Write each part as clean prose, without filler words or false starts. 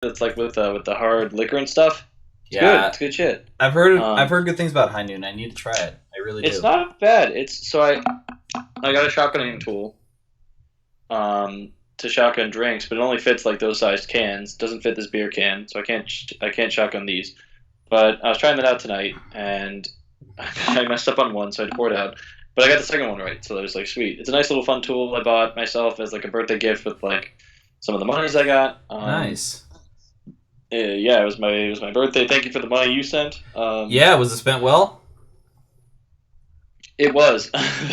It's like with the hard liquor and stuff. It's good. Yeah, It's good shit. I've heard good things about High Noon. I need to try it. I really It's do. not bad. It's so I got a shotgunning tool to shotgun drinks, but it only fits like those sized cans. Doesn't fit this beer can, so I can't shotgun these. But I was trying that out tonight, and I messed up on one, so I poured it out. But I got the second one right, so it was like sweet. It's a nice little fun tool I bought myself as like a birthday gift with like some of the monies I got. Nice. Yeah, it was my birthday. Thank you for the money you sent. Yeah, was it spent well? It was.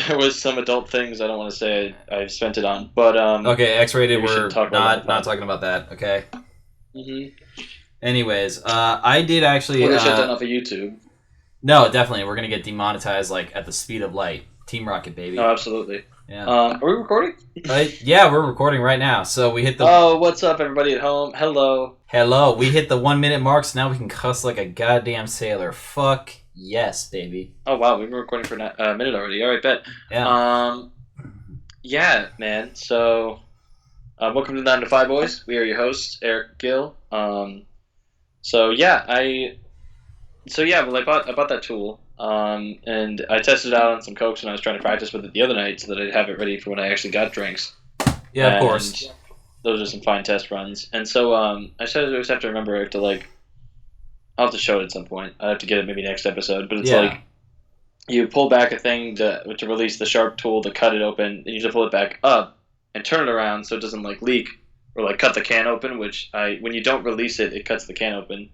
There was some adult things I don't want to say I spent it on, but Okay, X-rated. we We're should talk about that. not talking about that. Okay. Mm-hmm. Anyways, I did actually. We'll get shut down off of YouTube. No, definitely, we're gonna get demonetized like at the speed of light. Team Rocket, baby. No, absolutely. Yeah. Are we recording? Yeah, we're recording right now. So we hit the. Oh, what's up, everybody at home? Hello. Hello. We hit the 1 minute mark, so now we can cuss like a goddamn sailor. Fuck yes, baby. Oh wow, we've been recording for a minute already. All right, bet. Yeah. Yeah, man. So, welcome to 9 to 5 Boys. We are your hosts, Eric, Gil. So yeah, well, I bought that tool, and I tested it out on some cokes, and I was trying to practice with it the other night so that I'd have it ready for when I actually got drinks. Yeah, of And course. those are some fine test runs, and so I said I always have to remember to like. I'll have to show it at some point. I have to get it maybe next episode, but it's Yeah. like you pull back a thing to release the sharp tool to cut it open, and you just pull it back up and turn it around so it doesn't like leak or like cut the can open. Which when you don't release it, it cuts the can open.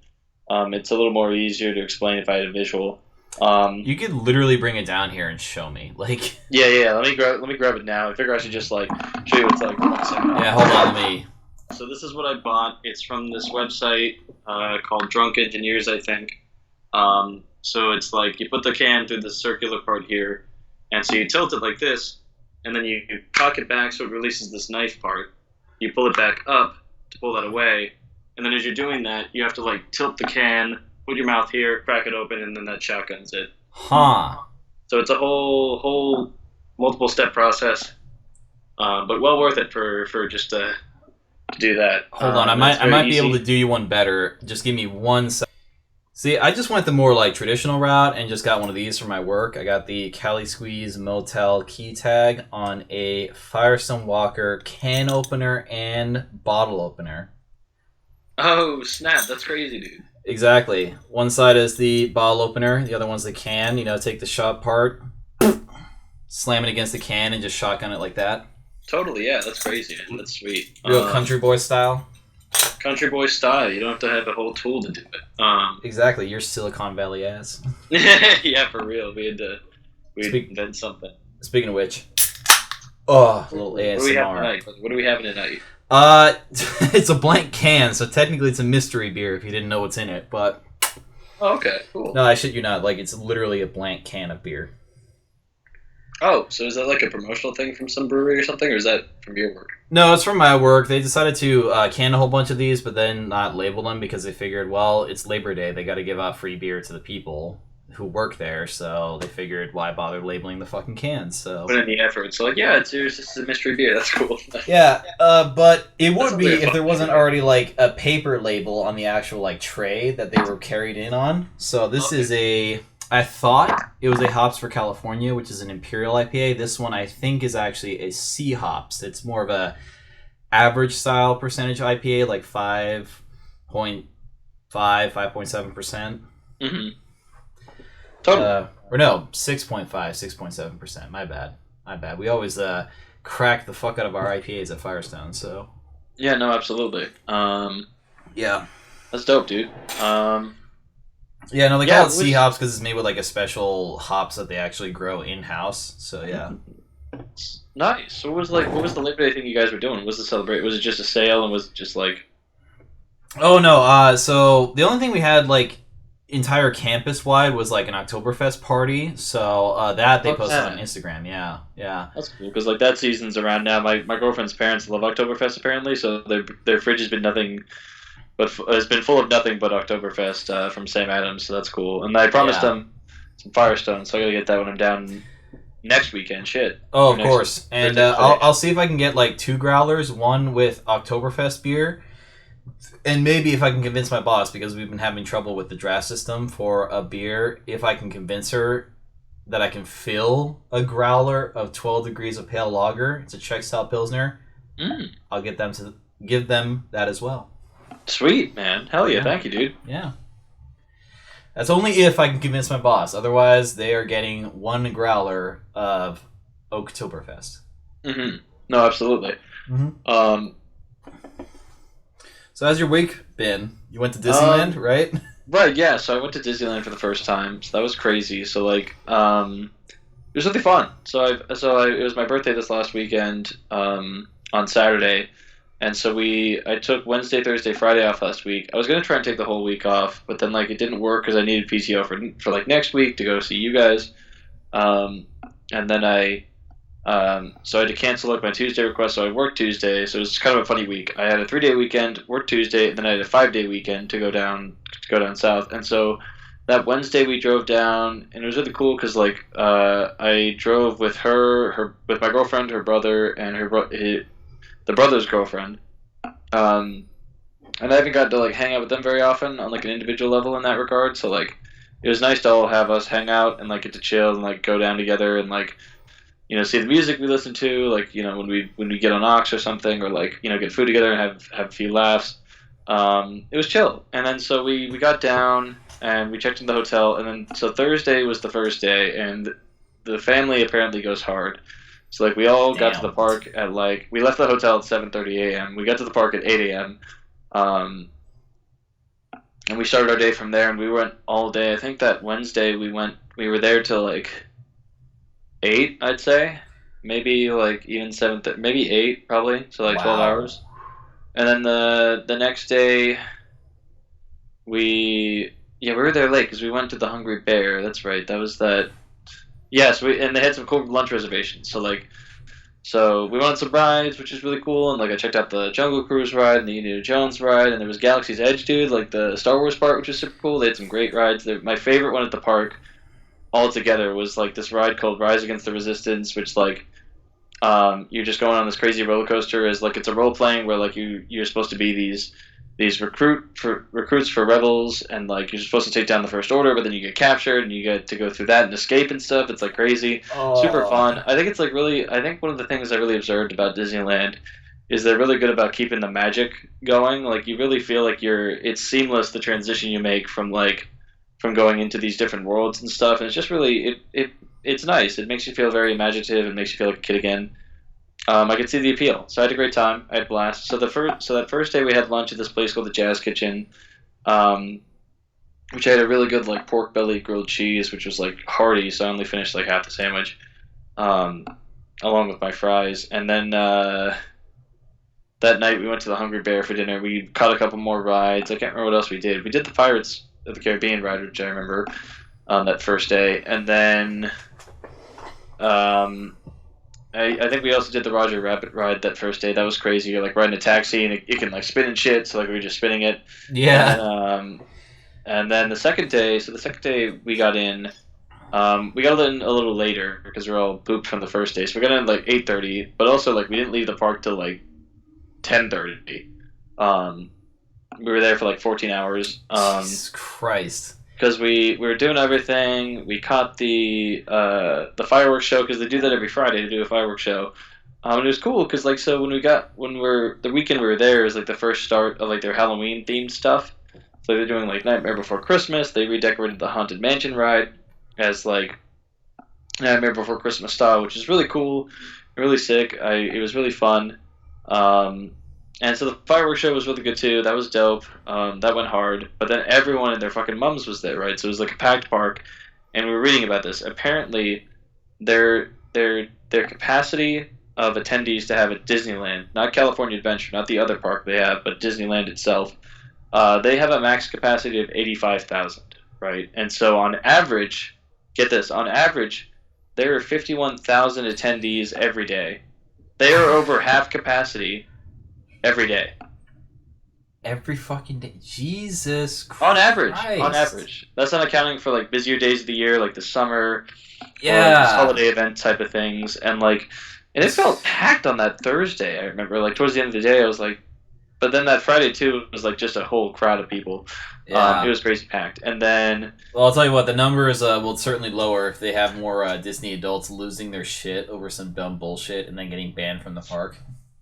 It's a little more easier to explain if I had a visual. You could literally bring it down here and show me. Like. Yeah. Let me grab it now. I figure I should just like show you what it's like. 1 second. Yeah, hold on, let me. So this is what I bought. It's from this website called Drunk Engineers, I think. So it's like you put the can through the circular part here, and so you tilt it like this, and then you cock it back so it releases this knife part. You pull it back up to pull that away, and then as you're doing that, you have to like tilt the can, put your mouth here, crack it open, and then that shotguns it. Huh. So it's a whole multiple step process, but well worth it for just to do that. Hold on, I might be able to do you one better. Just give me 1 second. See, I just went the more like traditional route and just got one of these for my work. I got the Cali Squeeze Motel key tag on a Firestone Walker can opener and bottle opener. Oh snap! That's crazy, dude. Exactly. One side is the bottle opener, the other one's the can. You know, take the shot part, slam it against the can, and just shotgun it like that. Totally, yeah. That's crazy. That's sweet. Real country boy style. Country boy style. You don't have to have a whole tool to do it. Exactly. Your Silicon Valley ass. Yeah, for real. We had to invent something. Speaking of which, a little ASMR. What do we have tonight? What are we having tonight? It's a blank can, so technically it's a mystery beer if you didn't know what's in it. But Oh, okay, cool. no, I shit you not. Like it's literally a blank can of beer. Oh, so is that like a promotional thing from some brewery or something, or is that from your work? No, it's from my work. They decided to can a whole bunch of these, but then not label them because they figured, well, it's Labor Day. They got to give out free beer to the people who work there, so they figured, why bother labeling the fucking cans? So Put in the effort. So like, yeah, it's just a mystery beer. That's cool. yeah, but it would That's be a if there fun wasn't beer. already like a paper label on the actual like tray that they were carried in on. So this is I thought it was a Hops for California, which is an Imperial IPA. This one I think is actually a C Hops. It's more of a average style percentage IPA, like 5.5, 5.7%. Mm-hmm. Totally. Or no, 6.5, 6.7%. My bad. We always crack the fuck out of our IPAs at Firestone, so. Yeah, no, absolutely. Yeah. That's dope, dude. Yeah, no, they Yeah, call it C hops because it's made with like a special hops that they actually grow in house. So yeah. Nice. So what was the Labor Day thing you guys were doing? What was the celebrate? Was it just a sale and was it just like? Oh no. So the only thing we had like entire campus wide was like an Oktoberfest party. So that they posted on Instagram. Yeah. That's cool because like that season's around now. My girlfriend's parents love Oktoberfest apparently, so their fridge has been nothing. But it's been full of nothing but Oktoberfest from Sam Adams, so that's cool. And I promised them some Firestone, so I gotta get that when I'm down next weekend. Shit. Oh, of Next- course. And Thursday. I'll see if I can get like 2 growlers, one with Oktoberfest beer, And maybe if I can convince my boss, because we've been having trouble with the draft system for a beer, if I can convince her that I can fill a growler of 12 degrees of pale lager, it's a Czech style pilsner, I'll give them that as well. Sweet, man. Hell yeah. Thank you, dude. Yeah. That's only if I can convince my boss. Otherwise, they are getting one growler of Oktoberfest. Mm-hmm. No, absolutely. Mm-hmm. So how's your week been? You went to Disneyland, right? Right, yeah. So I went to Disneyland for the first time. So that was crazy. So like, it was really fun. It was my birthday this last weekend on Saturday, and so I took Wednesday, Thursday, Friday off last week. I was gonna try and take the whole week off, but then like it didn't work because I needed PTO for like next week to go see you guys, and then so I had to cancel like my Tuesday request. So I worked Tuesday, so it was kind of a funny week. I had a 3-day weekend, worked Tuesday, and then I had a 5-day weekend to go down south. And so that Wednesday we drove down, and it was really cool because like I drove with with my girlfriend, her brother, and the brother's girlfriend. And I haven't got to like hang out with them very often on like an individual level in that regard. So like it was nice to all have us hang out and like get to chill and like go down together and like, you know, see the music we listen to, like, you know, when we get on Ox or something, or like, you know, get food together and have a few laughs. It was chill. And then so we got down and we checked in the hotel, and then so Thursday was the first day, and the family apparently goes hard. So like we all got to the park at like, we left the hotel at 7:30 a.m. We got to the park at 8 a.m. And we started our day from there, and we went all day. I think that Wednesday we were there till like 8, I'd say, maybe like even 7, maybe 8 probably, so like 12 hours. And then the next day we were there late because we went to the Hungry Bear. That's right, that was that. Yes, and they had some cool lunch reservations. So we went on some rides, which is really cool, and like I checked out the Jungle Cruise ride and the Indiana Jones ride, and there was Galaxy's Edge, dude, like the Star Wars part, which was super cool. They had some great rides. My favorite one at the park altogether was like this ride called Rise Against the Resistance, which like you're just going on this crazy roller coaster as like it's a role playing where like you're supposed to be these recruits for rebels, and like you're supposed to take down the First Order, but then you get captured and you get to go through that and escape and stuff. It's like crazy, super fun. I think it's like I think one of the things I really observed about Disneyland is they're really good about keeping the magic going. Like you really feel like it's seamless, the transition you make from going into these different worlds and stuff, and it's just really it's nice. It makes you feel very imaginative. It makes you feel like a kid again. I could see the appeal, so I had a great time. I had a blast. So that first day we had lunch at this place called the Jazz Kitchen, which had a really good like pork belly grilled cheese, which was like hearty. So I only finished like half the sandwich, along with my fries. And then that night we went to the Hungry Bear for dinner. We caught a couple more rides. I can't remember what else we did. We did the Pirates of the Caribbean ride, which I remember that first day, and then I think we also did the Roger Rabbit ride that first day. That was crazy. You're like riding a taxi and it can like spin and shit. So like we were just spinning it. Yeah. And then the second day we got in. We got in a little later because we were all pooped from the first day. So we got in like 8:30, but also like we didn't leave the park till like 10:30. We were there for like 14 hours. Jesus Christ. Because we were doing everything. We caught the fireworks show because they do that every Friday to do a fireworks show, and it was cool because like so the weekend we were there is like the first start of like their Halloween themed stuff. So they're doing like Nightmare Before Christmas. They redecorated the Haunted Mansion ride as like Nightmare Before Christmas style, which is really cool, really sick. It was really fun. And so the fireworks show was really good too. That was dope. That went hard. But then everyone and their fucking mums was there, right? So it was like a packed park, and we were reading about this. Apparently, their capacity of attendees to have at Disneyland, not California Adventure, not the other park they have, but Disneyland itself, they have a max capacity of 85,000, right? And so on average, get this, on average, there are 51,000 attendees every day. They are over half capacity every day. Every fucking day. Jesus Christ. On average. That's not accounting for like busier days of the year, like the summer, yeah, or holiday event type of things. And it felt packed on that Thursday. I remember like towards the end of the day, I was like, but then that Friday too was like just a whole crowd of people. Yeah. It was crazy packed. And then Well, I'll tell you what, the numbers will certainly lower if they have more Disney adults losing their shit over some dumb bullshit and then getting banned from the park.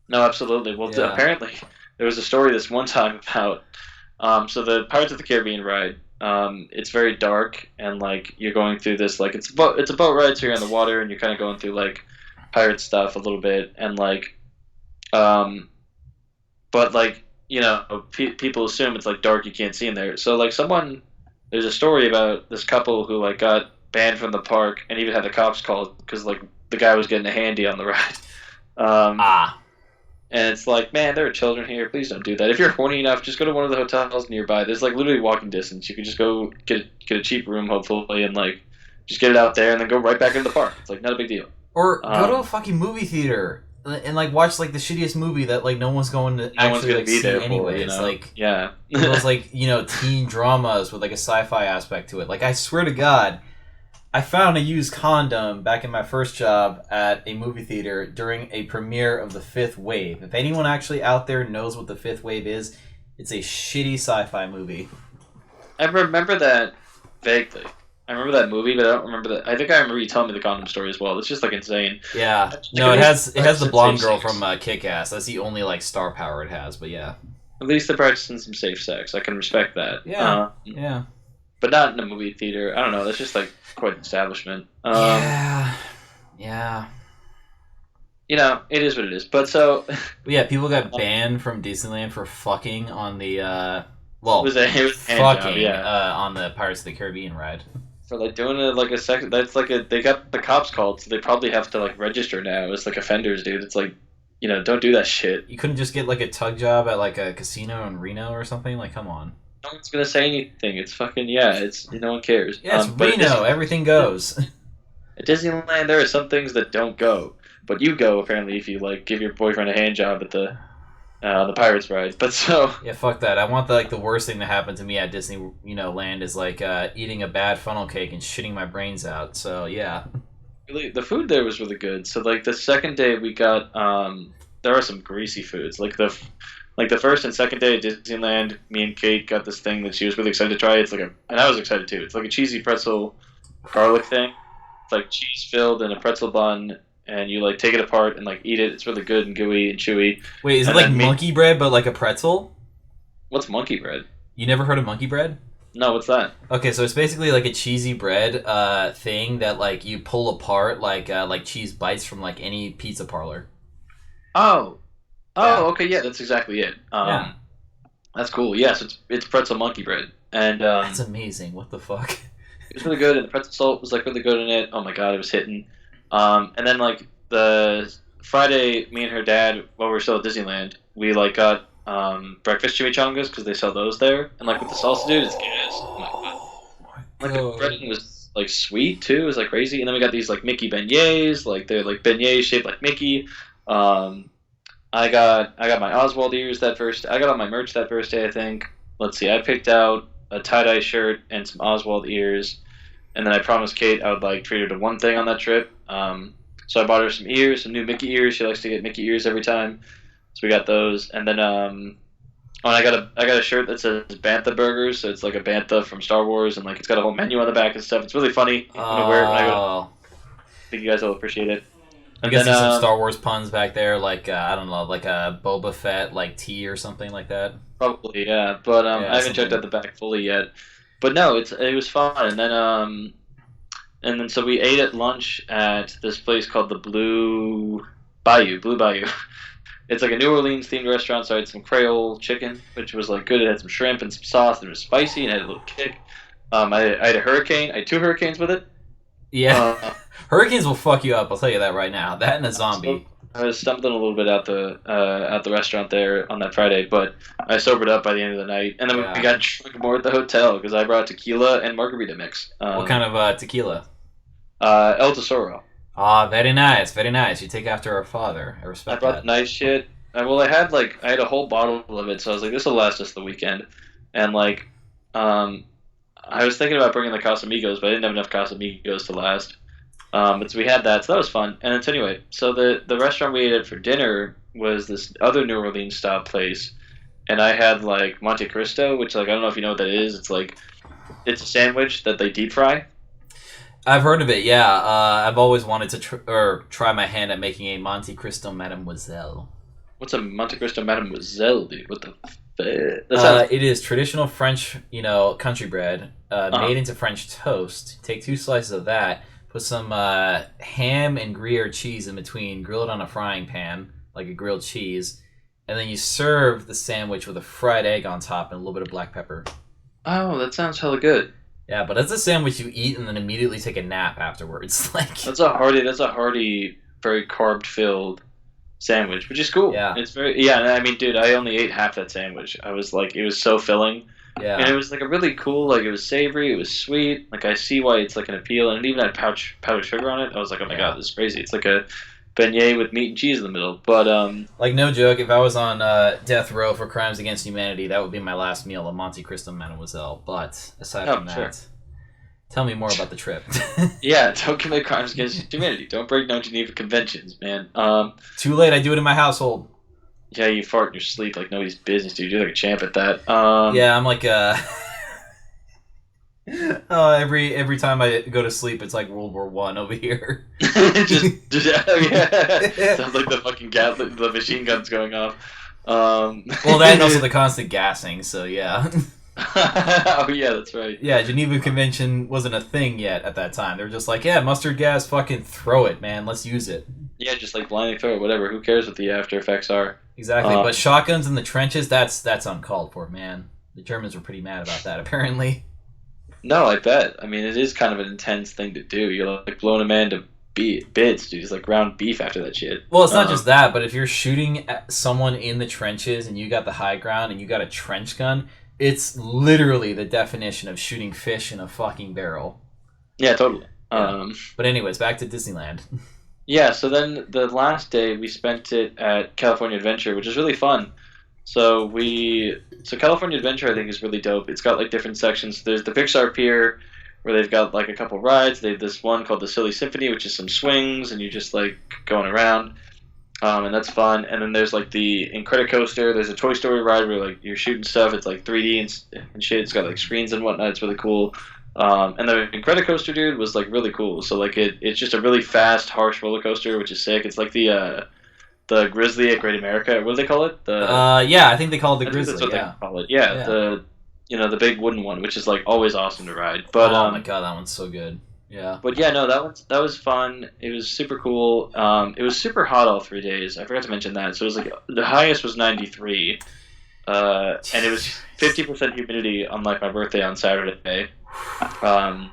no, absolutely. Well, Yeah. apparently there was a story this one time about so the Pirates of the Caribbean ride. It's very dark and like you're going through this like it's a boat ride, so you're in the water and you're kind of going through like pirate stuff a little bit and like but like people assume it's like dark, you can't see in there. So like there's a story about this couple who like got banned from the park and even had the cops called because like the guy was getting a handy on the ride. And it's like, man, there are children here. Please don't do that. If you're horny enough, just go to one of the hotels nearby. There's like literally walking distance. You can just go get a cheap room, hopefully, and like just get it out there and then go right back into the park. It's like not a big deal. Or go to a fucking movie theater and like watch like the shittiest movie that like no one's going to actually like see anyways. Like yeah, those like teen dramas with like a sci-fi aspect to it. Like I swear to God, I found a used condom back in my first job at a movie theater during a premiere of The Fifth Wave. If anyone actually out there knows what The Fifth Wave is, it's a shitty sci-fi movie. I remember that vaguely. I remember that movie, but I don't remember that. I think I remember you telling me the condom story as well. It's just like insane. Yeah, no, it has the blonde girl from Kick-Ass. That's the only like star power it has. But yeah, at least they're practicing some safe sex. I can respect that. Yeah, yeah. But not in a movie theater. I don't know. That's just like quite an establishment. Yeah. It is what it is. But so. Yeah, people got banned from Disneyland for fucking on the it was a fucking job, on the Pirates of the Caribbean ride. For like doing it like a second, that's like they got the cops called, so they probably have to like register now as like offenders, dude. It's like, don't do that shit. You couldn't just get like a tug job at like a casino in Reno or something. Like, come on. No one's gonna say anything. It's fucking it's no one cares. Yeah, it's Reno. Everything goes. At Disneyland, there are some things that don't go, but you go apparently if you like give your boyfriend a hand job at the Pirates ride. But so yeah, fuck that. I want the worst thing to happen to me at Disney land is like eating a bad funnel cake and shitting my brains out. So yeah. Really, the food there was really good. So like the second day we got there are some greasy foods like the first and second day at Disneyland, me and Kate got this thing that she was really excited to try. It's and I was excited too. It's like a cheesy pretzel garlic thing. It's like cheese filled in a pretzel bun, and you like take it apart and like eat it. It's really good and gooey and chewy. Wait, is it like monkey bread but like a pretzel? What's monkey bread? You never heard of monkey bread? No, what's that? Okay, so it's basically like a cheesy bread thing that like you pull apart like cheese bites from like any pizza parlor. Oh, yeah. Okay, yeah, that's exactly it. Yeah. That's cool. Yes, it's pretzel monkey bread, and that's amazing. What the fuck? It was really good, and the pretzel salt was like really good in it. Oh my god, it was hitting. And then like the Friday, me and her dad, while we were still at Disneyland, we like got breakfast chimichangas because they sell those there, and like with the salsa, dude, it's gas. Oh my god. Like the breading was like sweet too. It was like crazy, and then we got these like Mickey beignets, like they're like beignets shaped like Mickey. I got my Oswald ears that first. I got all my merch that first day, I think. Let's see, I picked out a tie-dye shirt and some Oswald ears, and then I promised Kate I would like treat her to one thing on that trip. So I bought her some ears, some new Mickey ears. She likes to get Mickey ears every time, so we got those. And then I got a shirt that says Bantha Burgers, so it's like a Bantha from Star Wars, and like it's got a whole menu on the back and stuff. It's really funny. I'm gonna wear it when I go. I think you guys will appreciate it. I'm guessing some Star Wars puns back there, like I don't know, like a Boba Fett like tea or something like that. Probably, yeah. But I haven't checked out the back fully yet. But no, it was fun. And then so we ate at lunch at this place called the Blue Bayou. It's like a New Orleans themed restaurant. So I had some Creole chicken, which was like good. It had some shrimp and some sauce, and it was spicy and had a little kick. I had a hurricane. I had 2 hurricanes with it. Yeah. Hurricanes will fuck you up. I'll tell you that right now. That and a zombie. I was stumbling a little bit out the restaurant there on that Friday, but I sobered up by the end of the night, and then we got drunk more at the hotel because I brought tequila and margarita mix. What kind of tequila? El Tesoro. Ah, very nice, very nice. You take after our father. I respect that. I brought nice shit. I had a whole bottle of it, so I was like, this will last us the weekend, and like, I was thinking about bringing the Casamigos, but I didn't have enough Casamigos to last. But so we had that, so that was fun. And then anyway, so the restaurant we ate at for dinner was this other New Orleans style place, and I had like Monte Cristo, which like I don't know if you know what that is. It's a sandwich that they deep fry. I've heard of it. Yeah, I've always wanted to try my hand at making a Monte Cristo Mademoiselle. What's a Monte Cristo Mademoiselle, dude? What the? That sounds. It is traditional French, country bread, made into French toast. Take 2 slices of that, put some ham and Gruyere cheese in between, grill it on a frying pan like a grilled cheese, and then you serve the sandwich with a fried egg on top and a little bit of black pepper. Oh, that sounds hella good. Yeah, but that's a sandwich you eat and then immediately take a nap afterwards. Like That's a hearty, very carb filled sandwich, which is cool. Yeah. It's very I mean, dude, I only ate half that sandwich. I was like, it was so filling. Yeah. And it was like a really cool, like it was savory, it was sweet. Like I see why it's like an appeal, and it even had powdered sugar on it. I was like, oh my god, this is crazy. It's like a beignet with meat and cheese in the middle. But like no joke, if I was on death row for crimes against humanity, that would be my last meal, a Monte Cristo Mademoiselle. But aside from that, tell me more about the trip. Yeah, don't commit crimes against humanity. Don't break no Geneva Conventions, man. Too late. I do it in my household. Yeah, you fart in your sleep like nobody's business, dude. You're like a champ at that. Yeah, I'm like every time I go to sleep, it's like World War I over here. just yeah. Sounds like the fucking the machine gun's going off. Well, that and also the constant gassing. So yeah. Oh yeah, that's right. Yeah, Geneva Convention wasn't a thing yet at that time. They were just like, yeah, mustard gas, fucking throw it, man. Let's use it. Yeah, just like blindly throw it, whatever. Who cares what the after effects are? Exactly, but shotguns in the trenches, that's uncalled for, man. The Germans were pretty mad about that, apparently. No, I bet. I mean, it is kind of an intense thing to do. You're like blowing a man to bits, dude. It's like ground beef after that shit. Well, it's not just that, but if you're shooting at someone in the trenches and you got the high ground and you got a trench gun, it's literally the definition of shooting fish in a fucking barrel. Yeah, totally. Yeah. But anyways, back to Disneyland. Yeah, so then the last day we spent it at California Adventure, which is really fun. So California Adventure I think is really dope. It's got like different sections. There's the Pixar Pier where they've got like a couple rides. They have this one called the Silly Symphony, which is some swings and you just like going around. And that's fun. And then there's like the Incredicoaster. There's a Toy Story ride where like you're shooting stuff. It's like 3D and shit. It's got like screens and whatnot. It's really cool. And the Incredicoaster, dude, was like really cool. So like it's just a really fast, harsh roller coaster, which is sick. It's like the Grizzly at Great America. What do they call it? Yeah, I think they call it the Grizzly. That's what yeah. they call it. Yeah, the big wooden one, which is like always awesome to ride. But oh my god, that one's so good. Yeah. But yeah, no, that was fun. It was super cool. It was super hot all 3 days. I forgot to mention that. So it was like the highest was 93, and it was 50% humidity on like my birthday on Saturday. That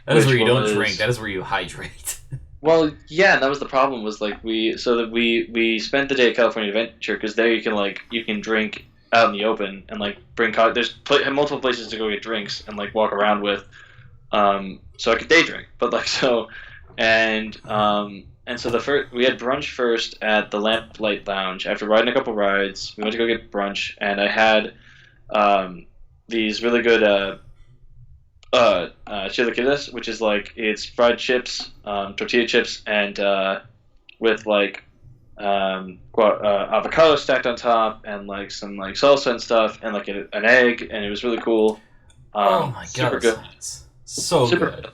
is where you don't drink. That is where you hydrate. Well, yeah, and that was the problem. Was like we spent the day at California Adventure because there you can drink out in the open and like bring there's multiple places to go get drinks and like walk around with. So I could day drink, but like so, and so we had brunch first at the Lamplight Lounge after riding a couple rides. We went to go get brunch, and I had these really good chilaquiles, which is like it's fried chips, tortilla chips, and with like avocado stacked on top, and like some like salsa and stuff, and like an egg, and it was really cool. Oh my god, super good. Super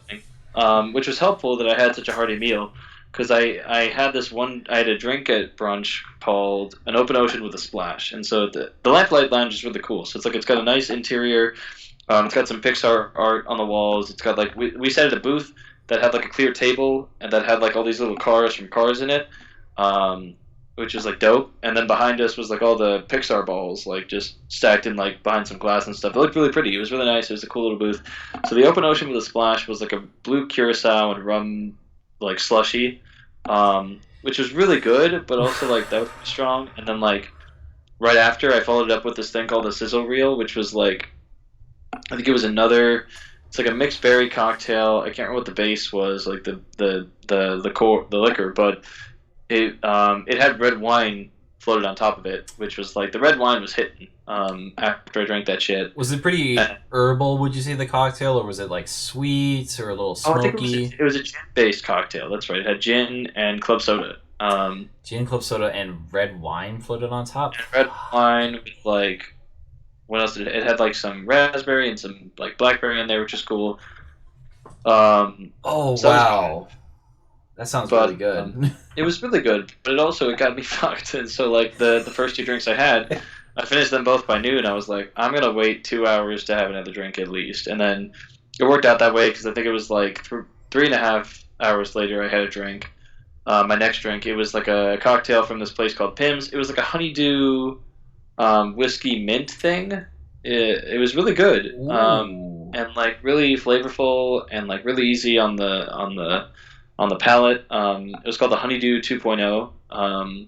good. Which was helpful that I had such a hearty meal because I had a drink at brunch called an Open Ocean with a Splash, and so the Lamplight Lounge is really cool. So it's got a nice interior. It's got some Pixar art on the walls. It's got like we sat at a booth that had like a clear table and that had like all these little cars from Cars in it, which was like dope. And then behind us was like all the Pixar balls like just stacked in like behind some glass and stuff. It looked really pretty. It was really nice. It was a cool little booth. So the Open Ocean with a Splash was like a blue curacao and rum like slushy, which was really good, but also like that was strong. And then like right after, I followed it up with this thing called the Sizzle Reel, which was like I think it was it's like a mixed berry cocktail. I can't remember what the base was, like the liquor, but it had red wine floated on top of it, which was like the red wine was hitting after I drank that shit. Was it pretty herbal, would you say, the cocktail, or was it like sweet or a little smoky? I think it was a gin-based cocktail. That's right. It had gin and club soda Gin and club soda and red wine floated on top. And red wine with like, what else did it? It had like some raspberry and some like blackberry in there, which is cool. Oh So that was wow, that sounds But, really good. it was really good, but it got me fucked. And so like the first 2 drinks I had, I finished them both by noon. I was like, I'm gonna wait 2 hours to have another drink at least, and then it worked out that way because I think it was like 3.5 hours later I had a drink. My next drink, it was like a cocktail from this place called Pim's. It was like a honeydew whiskey mint thing. It was really good, Ooh. and like really flavorful and like really easy on the palate. It was called the Honeydew 2.0.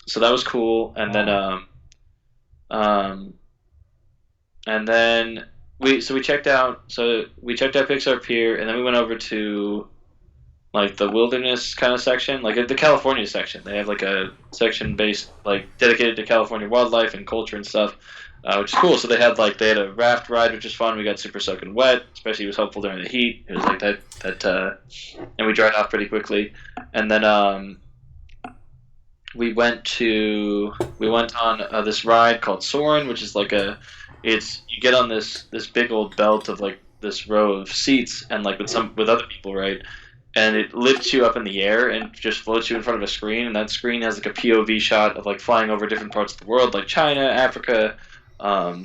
So that was cool, and then um, and then we checked out. So we checked out Pixar Pier, and then we went over to like the wilderness kind of section, like the California section. They have like a section based like dedicated to California wildlife and culture and stuff, which is cool. So they had a raft ride, which is fun. We got super soaking wet, especially it was helpful during the heat. It was like that, and we dried off pretty quickly. And then we went on this ride called Soarin', which is like you get on this big old belt of like this row of seats and like with other people, right? And it lifts you up in the air and just floats you in front of a screen, and that screen has like a POV shot of like flying over different parts of the world, like China, Africa, I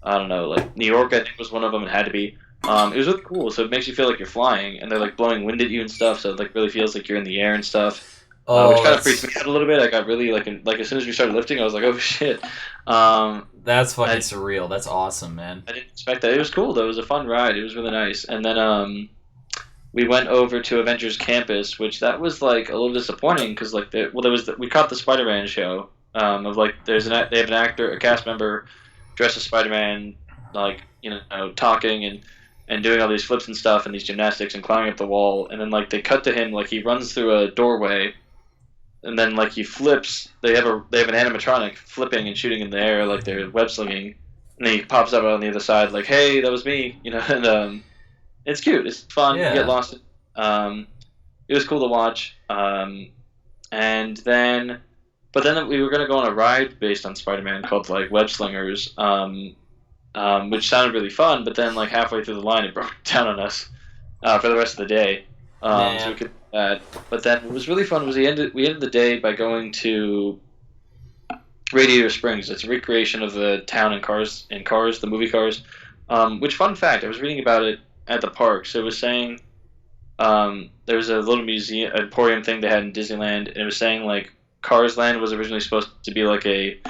don't know, like New York I think was one of them. It had to be. It was really cool, so it makes you feel like you're flying, and they're like blowing wind at you and stuff, so it like really feels like you're in the air and stuff. Which kind of freaked me out a little bit. I got really like as soon as we started lifting, I was like, oh shit. That's fucking surreal. That's awesome, man. I didn't expect that. It was cool though. It was a fun ride. It was really nice. And then we went over to Avengers Campus, which that was like a little disappointing because like we caught the Spider-Man show of like they have an actor, a cast member dressed as Spider-Man, like talking and doing all these flips and stuff and these gymnastics and climbing up the wall, and then like they cut to him like he runs through a doorway, and then like he flips. They have an animatronic flipping and shooting in the air like they're web slinging, and then he pops up on the other side like, hey, that was me, and it's cute. It's fun. Yeah. You get lost. It was cool to watch. And then, but then we were gonna go on a ride based on Spider-Man called like Web Slingers, which sounded really fun. But then like halfway through the line, it broke down on us for the rest of the day. So we could do that. But then what was really fun was we ended the day by going to Radiator Springs. It's a recreation of the town in Cars, the movie Cars. Which, fun fact, I was reading about it at the park. So it was saying there was a little museum emporium thing they had in Disneyland, and it was saying like Cars Land was originally supposed to be like it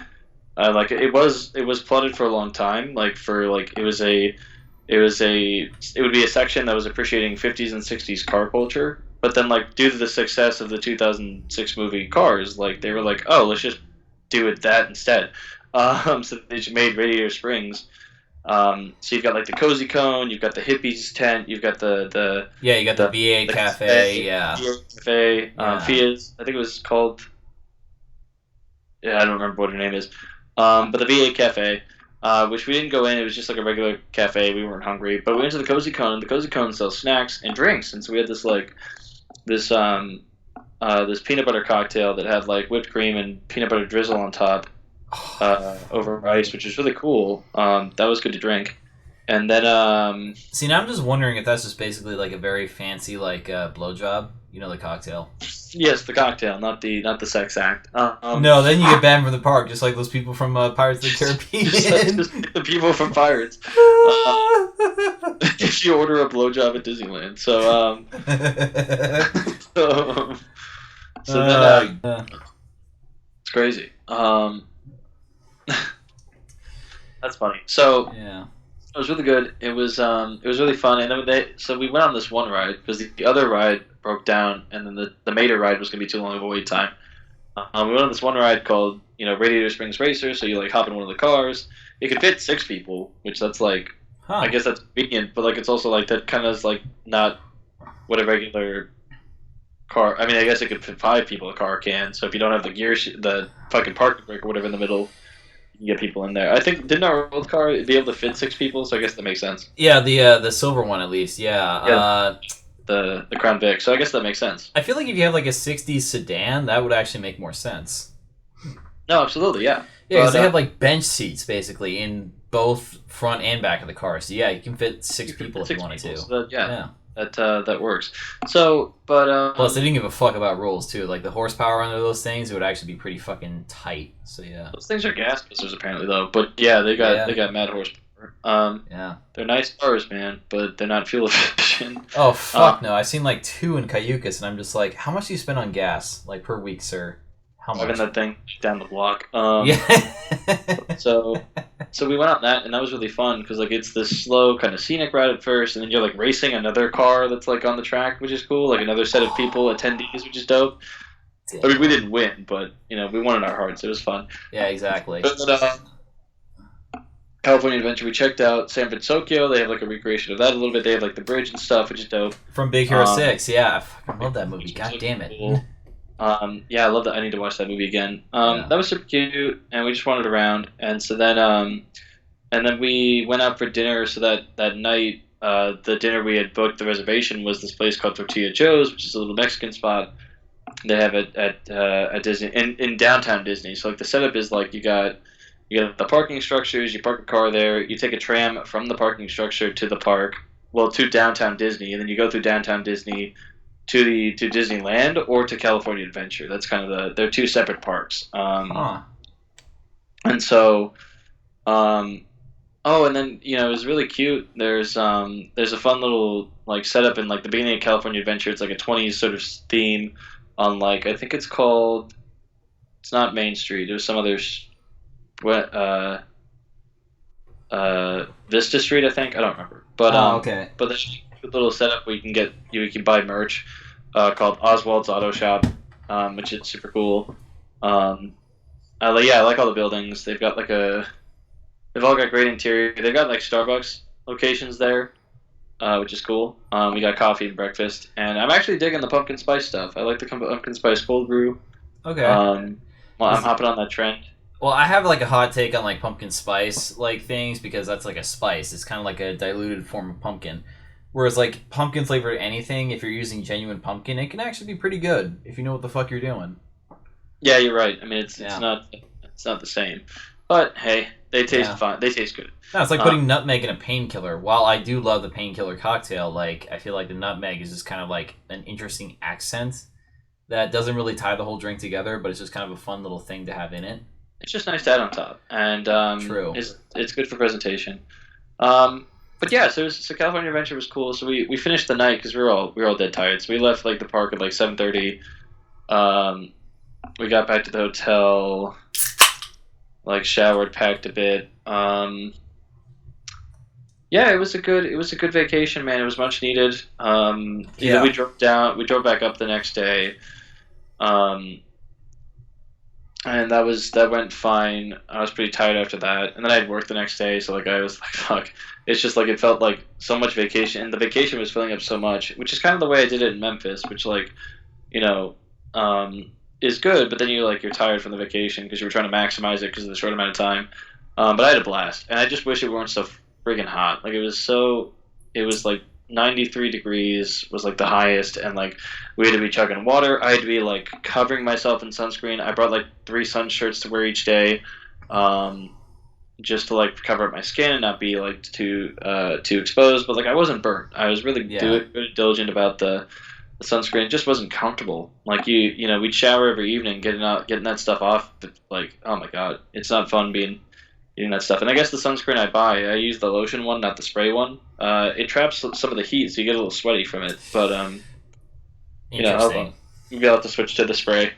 was plotted for a long time, like for like it would be a section that was appreciating 50s and 60s car culture, but then like due to the success of the 2006 movie Cars, like they were like, oh, let's just do it that instead. So they just made Radiator Springs. So you've got like the Cozy Cone, you've got the Hippies tent, you've got the you got the VA Cafe, yeah. VA Cafe, Fia's, I think it was called. Yeah, I don't remember what her name is. But the VA Cafe, which we didn't go in, it was just like a regular cafe. We weren't hungry, but we went to the Cozy Cone, and the Cozy Cone sells snacks and drinks, and so we had this peanut butter cocktail that had like whipped cream and peanut butter drizzle on top. Over ice, which is really cool. That was good to drink. And then see, now I'm just wondering if that's just basically like a very fancy like blowjob, the cocktail. Yes, the cocktail, not the sex act. No, then you get banned from the park, just like those people from Pirates of the Caribbean. Just the people from Pirates. If you order a blowjob at Disneyland, then it's crazy. That's funny. So yeah, it was really good. It was really fun, and then so we went on this one ride because the other ride broke down, and then the Mater ride was gonna be too long of a wait time. We went on this one ride called Radiator Springs Racer. So you like hop in one of the cars. It could fit 6 people, which that's like I guess that's convenient, but like it's also like that kind of is like not what a regular car. I mean, I guess it could fit 5 people. A car can. So if you don't have the the fucking parking brake or whatever in the middle, you can get people in there. I think didn't our old car be able to fit 6 people? So I guess that makes sense. Yeah, the silver one at least. Yeah. the Crown Vic. So I guess that makes sense. I feel like if you have like a '60s sedan, that would actually make more sense. No, absolutely, yeah. Yeah, because they have like bench seats basically in both front and back of the car. So yeah, you can fit six people if you wanted to. So that works. So, but plus they didn't give a fuck about rolls too. Like the horsepower under those things, it would actually be pretty fucking tight. So yeah, those things are gas pistols apparently though. But yeah, they got mad horsepower. Yeah, they're nice cars, man, but they're not fuel efficient. Oh fuck no! I've seen like 2 in Cayucas, and I'm just like, how much do you spend on gas like per week, sir? How much? Driving that thing down the block. Yeah. So we went on that, and that was really fun because like it's this slow kind of scenic ride at first, and then you're like racing another car that's like on the track, which is cool. Like another set of people, attendees, which is dope. Damn. I mean, we didn't win, but you know, we won in our hearts. It was fun. Yeah, exactly. But, California Adventure, we checked out San Francisco. They have like a recreation of that a little bit. They have like the bridge and stuff, which is dope. From Big Hero 6, yeah, I fucking love that movie. God damn it. Cool. Yeah, I love that. I need to watch that movie again. That was super cute, and we just wandered around. And so then, and then we went out for dinner. So that night, the dinner we had booked, the reservation was this place called Tortilla Joe's, which is a little Mexican spot. They have it at Disney in downtown Disney. So like the setup is like you got the parking structures. You park a car there. You take a tram from the parking structure to the park. Well, to downtown Disney, and then you go through downtown Disney to Disneyland or to California Adventure. That's kind of they're 2 separate parks. And so, and then it was really cute. There's a fun little like setup in like the beginning of California Adventure. It's like a 20s sort of theme on like I think it's called. It's not Main Street. There's some other. Vista Street, I think. I don't remember. But okay. But there's a little setup where you can buy merch called Oswald's Auto Shop, which is super cool. I like all the buildings. They've all got great interior. They've got like Starbucks locations there, which is cool. We got coffee and breakfast, and I'm actually digging the pumpkin spice stuff. I like the pumpkin spice cold brew. Okay. I'm hopping on that trend. Well, I have like a hot take on like pumpkin spice like things because that's like a spice. It's kind of like a diluted form of pumpkin. Whereas like pumpkin flavored anything, if you're using genuine pumpkin, it can actually be pretty good if you know what the fuck you're doing. Yeah, you're right. I mean, it's not the same, but hey, they taste fine. They taste good. No, it's like putting nutmeg in a painkiller. While I do love the painkiller cocktail, like I feel like the nutmeg is just kind of like an interesting accent that doesn't really tie the whole drink together, but it's just kind of a fun little thing to have in it. It's just nice to add on top, and True. It's good for presentation. But yeah, so California Adventure was cool. So we finished the night because we were all dead tired. So we left like the park at like 7:30. We got back to the hotel, like showered, packed a bit. Yeah, it was a good vacation, man. It was much needed. We drove back up the next day. And that went fine. I was pretty tired after that, and then I had work the next day, so like I was like, fuck. It's just like it felt like so much vacation, and the vacation was filling up so much, which is kind of the way I did it in Memphis, which like, is good, but then you're tired from the vacation because you were trying to maximize it because of the short amount of time. But I had a blast, and I just wish it weren't so friggin' hot. Like it was like 93 degrees was like the highest, and like we had to be chugging water. I had to be like covering myself in sunscreen. I brought like 3 sun shirts to wear each day, just to like cover up my skin and not be like too exposed. But like I wasn't burnt. I was really diligent about the sunscreen. It just wasn't comfortable. Like we'd shower every evening, getting that stuff off. But like, oh my god, it's not fun eating that stuff. And I guess the sunscreen I buy, I use the lotion one, not the spray one. It traps some of the heat, so you get a little sweaty from it. But maybe I'll have to switch to the spray.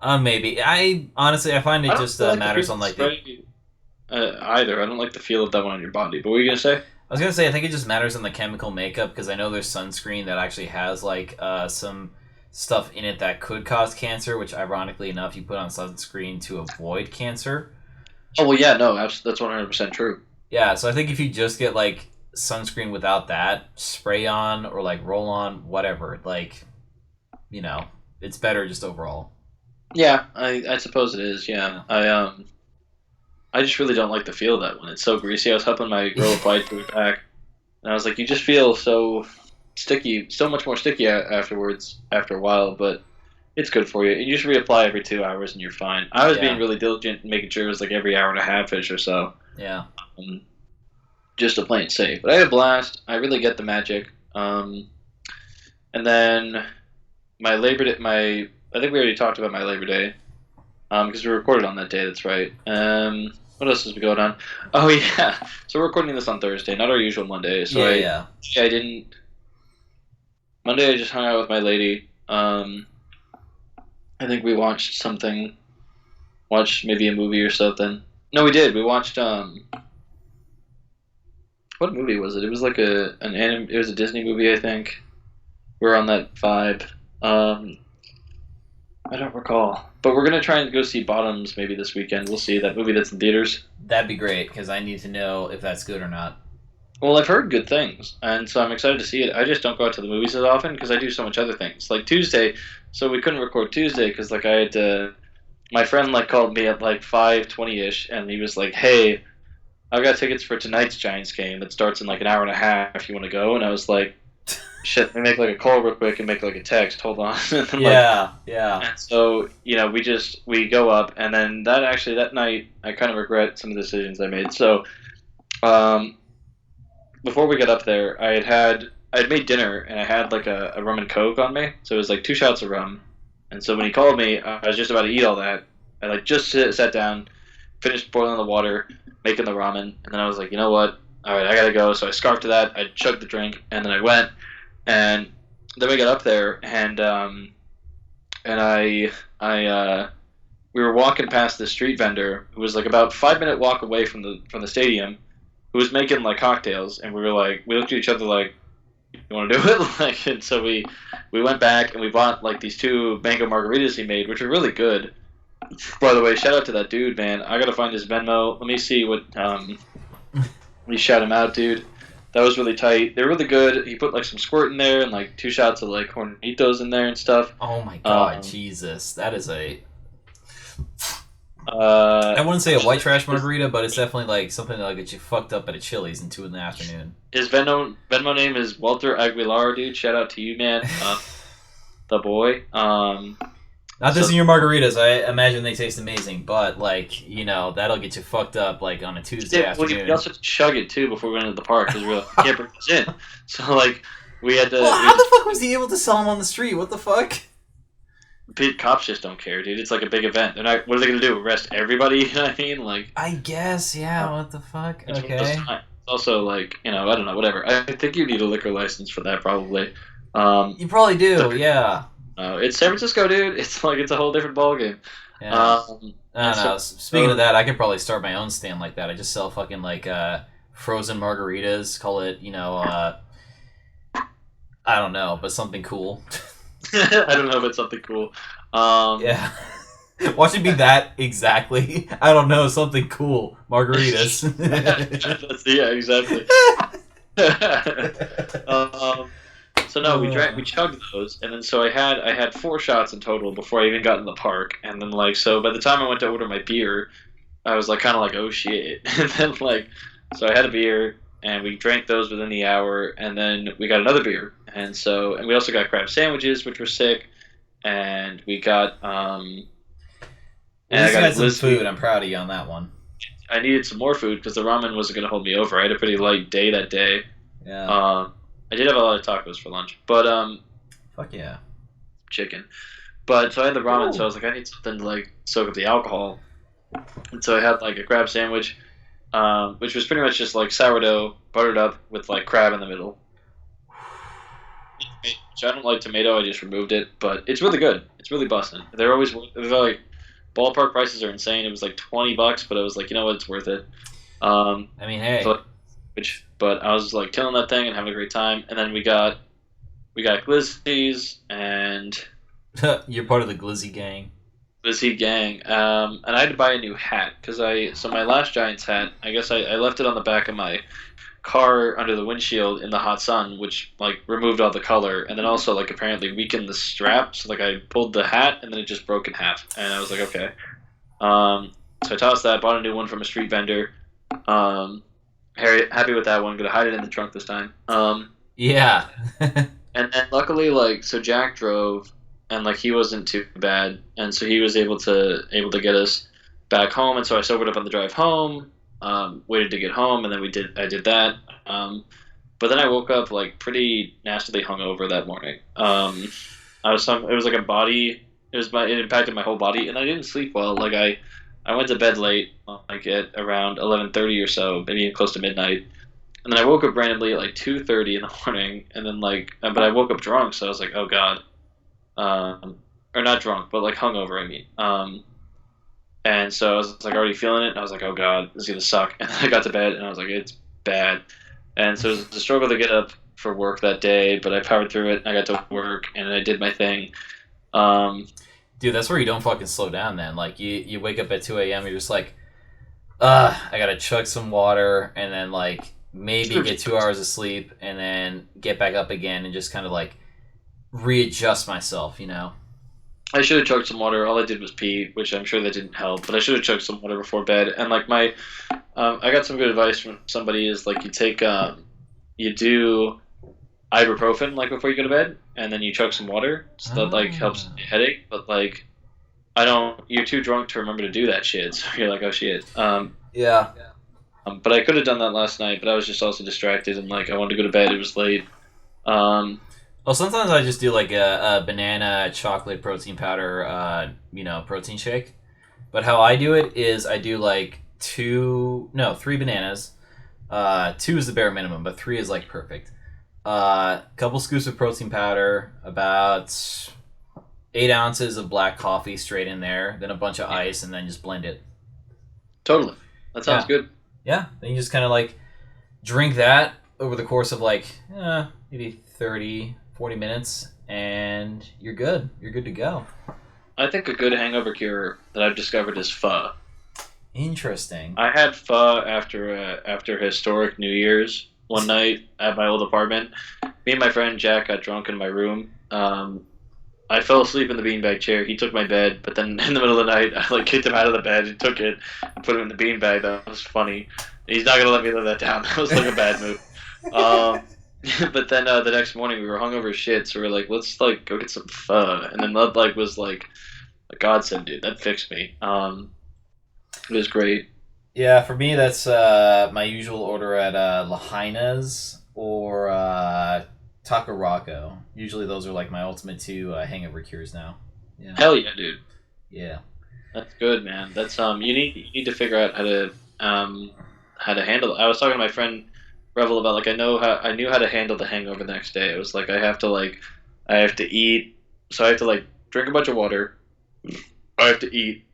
Maybe. I find it just matters on like either. I don't like the feel of that one on your body. But what were you gonna say? I was gonna say I think it just matters on the chemical makeup because I know there's sunscreen that actually has like some stuff in it that could cause cancer, which ironically enough you put on sunscreen to avoid cancer. Oh well, yeah, no, that's 100% true. Yeah, so I think if you just get like sunscreen without that, spray on or like roll on, whatever, like, it's better just overall. Yeah, I suppose it is. Yeah, I just really don't like the feel of that one. It's so greasy. I was helping my girl apply to it back, and I was like, you just feel so sticky, still much more sticky afterwards after a while, but it's good for you. You should reapply every 2 hours and you're fine. I was being really diligent and making sure it was like every hour and a half-ish or so. Yeah. Just to play it safe. But I had a blast. I really get the magic. And then my Labor Day, I think we already talked about my Labor Day. Because we recorded on that day, that's right. What else has been going on? Oh, yeah. So we're recording this on Thursday, not our usual Monday. So I didn't... Monday I just hung out with my lady. I think we watched maybe a movie or something. No, we did. We watched, what movie was it? It was like it was a Disney movie, I think. We were on that vibe. I don't recall. But we're going to try and go see Bottoms maybe this weekend. We'll see that movie that's in theaters. That'd be great, because I need to know if that's good or not. Well, I've heard good things, and so I'm excited to see it. I just don't go out to the movies as often because I do so much other things. Like Tuesday, so we couldn't record Tuesday because like I had to... My friend like called me at like 5:20ish, and he was like, "Hey, I've got tickets for tonight's Giants game that starts in like an hour and a half. If you want to go?" And I was like, "Shit, let me make like a call real quick and make like a text. Hold on." And then, yeah. And so we go up, and then that night I kind of regret some of the decisions I made. So, before we got up there, I had made dinner and I had like a rum and coke on me, so it was like 2 shots of rum. And so when he called me, I was just about to eat all that. I like just sat down, finished boiling the water, making the ramen, and then I was like, you know what? All right, I gotta go. So I scarfed to that. I chugged the drink, and then I went. And then we got up there, and we were walking past this street vendor who was like about 5-minute walk away from the stadium, who was making like cocktails, and we looked at each other like, you want to do it? Like, and so we went back and we bought like these 2 mango margaritas he made, which were really good. By the way, shout out to that dude, man. I gotta find his Venmo. Let me see what let me shout him out, dude. That was really tight. They're really good. He put like some squirt in there and like 2 shots of like Hornitos in there and stuff. Oh my god, Jesus. That is I wouldn't say a white trash margarita, but it's definitely like something that gets you fucked up at a Chili's in 2 in the afternoon. His Venmo name is Walter Aguilar, dude. Shout out to you, man. The boy. Not dissing your margaritas. I imagine they taste amazing, but like, that'll get you fucked up like on a Tuesday afternoon. Well, you also have to chug it too before we went into the park because we were like, can't bring this in. So like, we had to. Well, how the fuck was he able to sell them on the street? What the fuck? Cops just don't care, dude. It's like a big event. They're not. What are they gonna do? Arrest everybody? You know what I mean? Like. I guess, yeah. What the fuck? Okay. It's also like, I don't know. Whatever. I think you need a liquor license for that, probably. You probably do, yeah. It's San Francisco, dude. It's a whole different ballgame. Yeah. I don't know. Speaking of that, I could probably start my own stand like that. I just sell fucking like frozen margaritas. Call it, I don't know, but something cool. I don't know if it's something cool. Yeah. Watch it be that exactly. I don't know, something cool. Margaritas. Yeah, exactly. So no, we chugged those, and then so I had 4 shots in total before I even got in the park, and then like so by the time I went to order my beer, I was like kind of like, oh shit, and then like so I had a beer and we drank those within the hour, and then we got another beer, and we also got crab sandwiches which were sick, and we got and I got some food. I'm proud of you on that one. I needed some more food because the ramen wasn't going to hold me over. I had a pretty light day that day. Yeah. I did have a lot of tacos for lunch, but fuck yeah, chicken. But so I had the ramen, so I was like, I need something to like soak up the alcohol, and so I had like a crab sandwich, which was pretty much just like sourdough buttered up with like crab in the middle. Which I don't like tomato. I just removed it, but it's really good. It's really busting. They're like ballpark prices are insane. It was like $20, but I was like, you know what, it's worth it. I mean, hey. But I was like killing that thing and having a great time, and then we got glizzies, and you're part of the glizzy gang. Glizzy gang, and I had to buy a new hat because my last Giants hat, I guess I left it on the back of my car under the windshield in the hot sun, which like removed all the color, and then also like apparently weakened the strap, so like I pulled the hat and then it just broke in half, and I was like, okay. So I tossed that, bought a new one from a street vendor. Happy with that one. Gonna hide it in the trunk this time. Yeah. And luckily, like, so Jack drove, and like he wasn't too bad, and so he was able to get us back home, and so I sobered up on the drive home, waited to get home, and then I did that, but then I woke up like pretty nastily hungover that morning. It was like a body, it impacted my whole body, and I didn't sleep well. Like I went to bed late, like at around 11:30 or so, maybe close to midnight. And then I woke up randomly at like 2:30 in the morning, and then but I woke up drunk, so I was like, oh god, or not drunk, but like hungover. I mean, and so I was like already feeling it, and I was like, oh god, this is gonna suck. And then I got to bed, and I was like, it's bad. And so it was a struggle to get up for work that day, but I powered through it. I got to work, and I did my thing. Dude, that's where you don't fucking slow down. Then, like you wake up at 2 a.m. You're just like, I gotta chug some water, and then like maybe get 2 hours of sleep, and then get back up again, and just kind of like readjust myself, you know? I should have chugged some water. All I did was pee, which I'm sure that didn't help. But I should have chugged some water before bed. And like I got some good advice from somebody is like you do ibuprofen like before you go to bed, and then you chug some water, so that like helps your headache. But like you're too drunk to remember to do that shit. So you're like, oh shit. Yeah. But I could have done that last night, but I was just also distracted and like I wanted to go to bed. It was late. Well, sometimes I just do like a banana chocolate protein powder, protein shake. But how I do it is I do like 3 bananas. 2 is the bare minimum, but 3 is like perfect. Couple scoops of protein powder, about 8 ounces of black coffee straight in there, then a bunch of ice, and then just blend it. Totally. That sounds good. Yeah, then you just kind of like drink that over the course of like maybe 30, 40 minutes, and you're good. You're good to go. I think a good hangover cure that I've discovered is pho. Interesting. I had pho after historic New Year's one night at my old apartment. Me and my friend Jack got drunk in my room. I fell asleep in the beanbag chair. He took my bed, but then in the middle of the night, I like kicked him out of the bed and took it and put him in the beanbag. That was funny. He's not gonna let me live that down. That was like a bad move. But then the next morning we were hungover as shit, so we were like, let's like go get some pho. And then that like was like a godsend, dude. That fixed me. It was great. Yeah, for me that's my usual order at Lahaina's or Taco Rocco. Usually those are like my ultimate 2 hangover cures now. Yeah. Hell yeah, dude. Yeah. That's good, man. That's you need to figure out how to handle it. I was talking to my friend Revel about like I knew how to handle the hangover the next day. It was like I have to eat, so I have to like drink a bunch of water. I have to eat,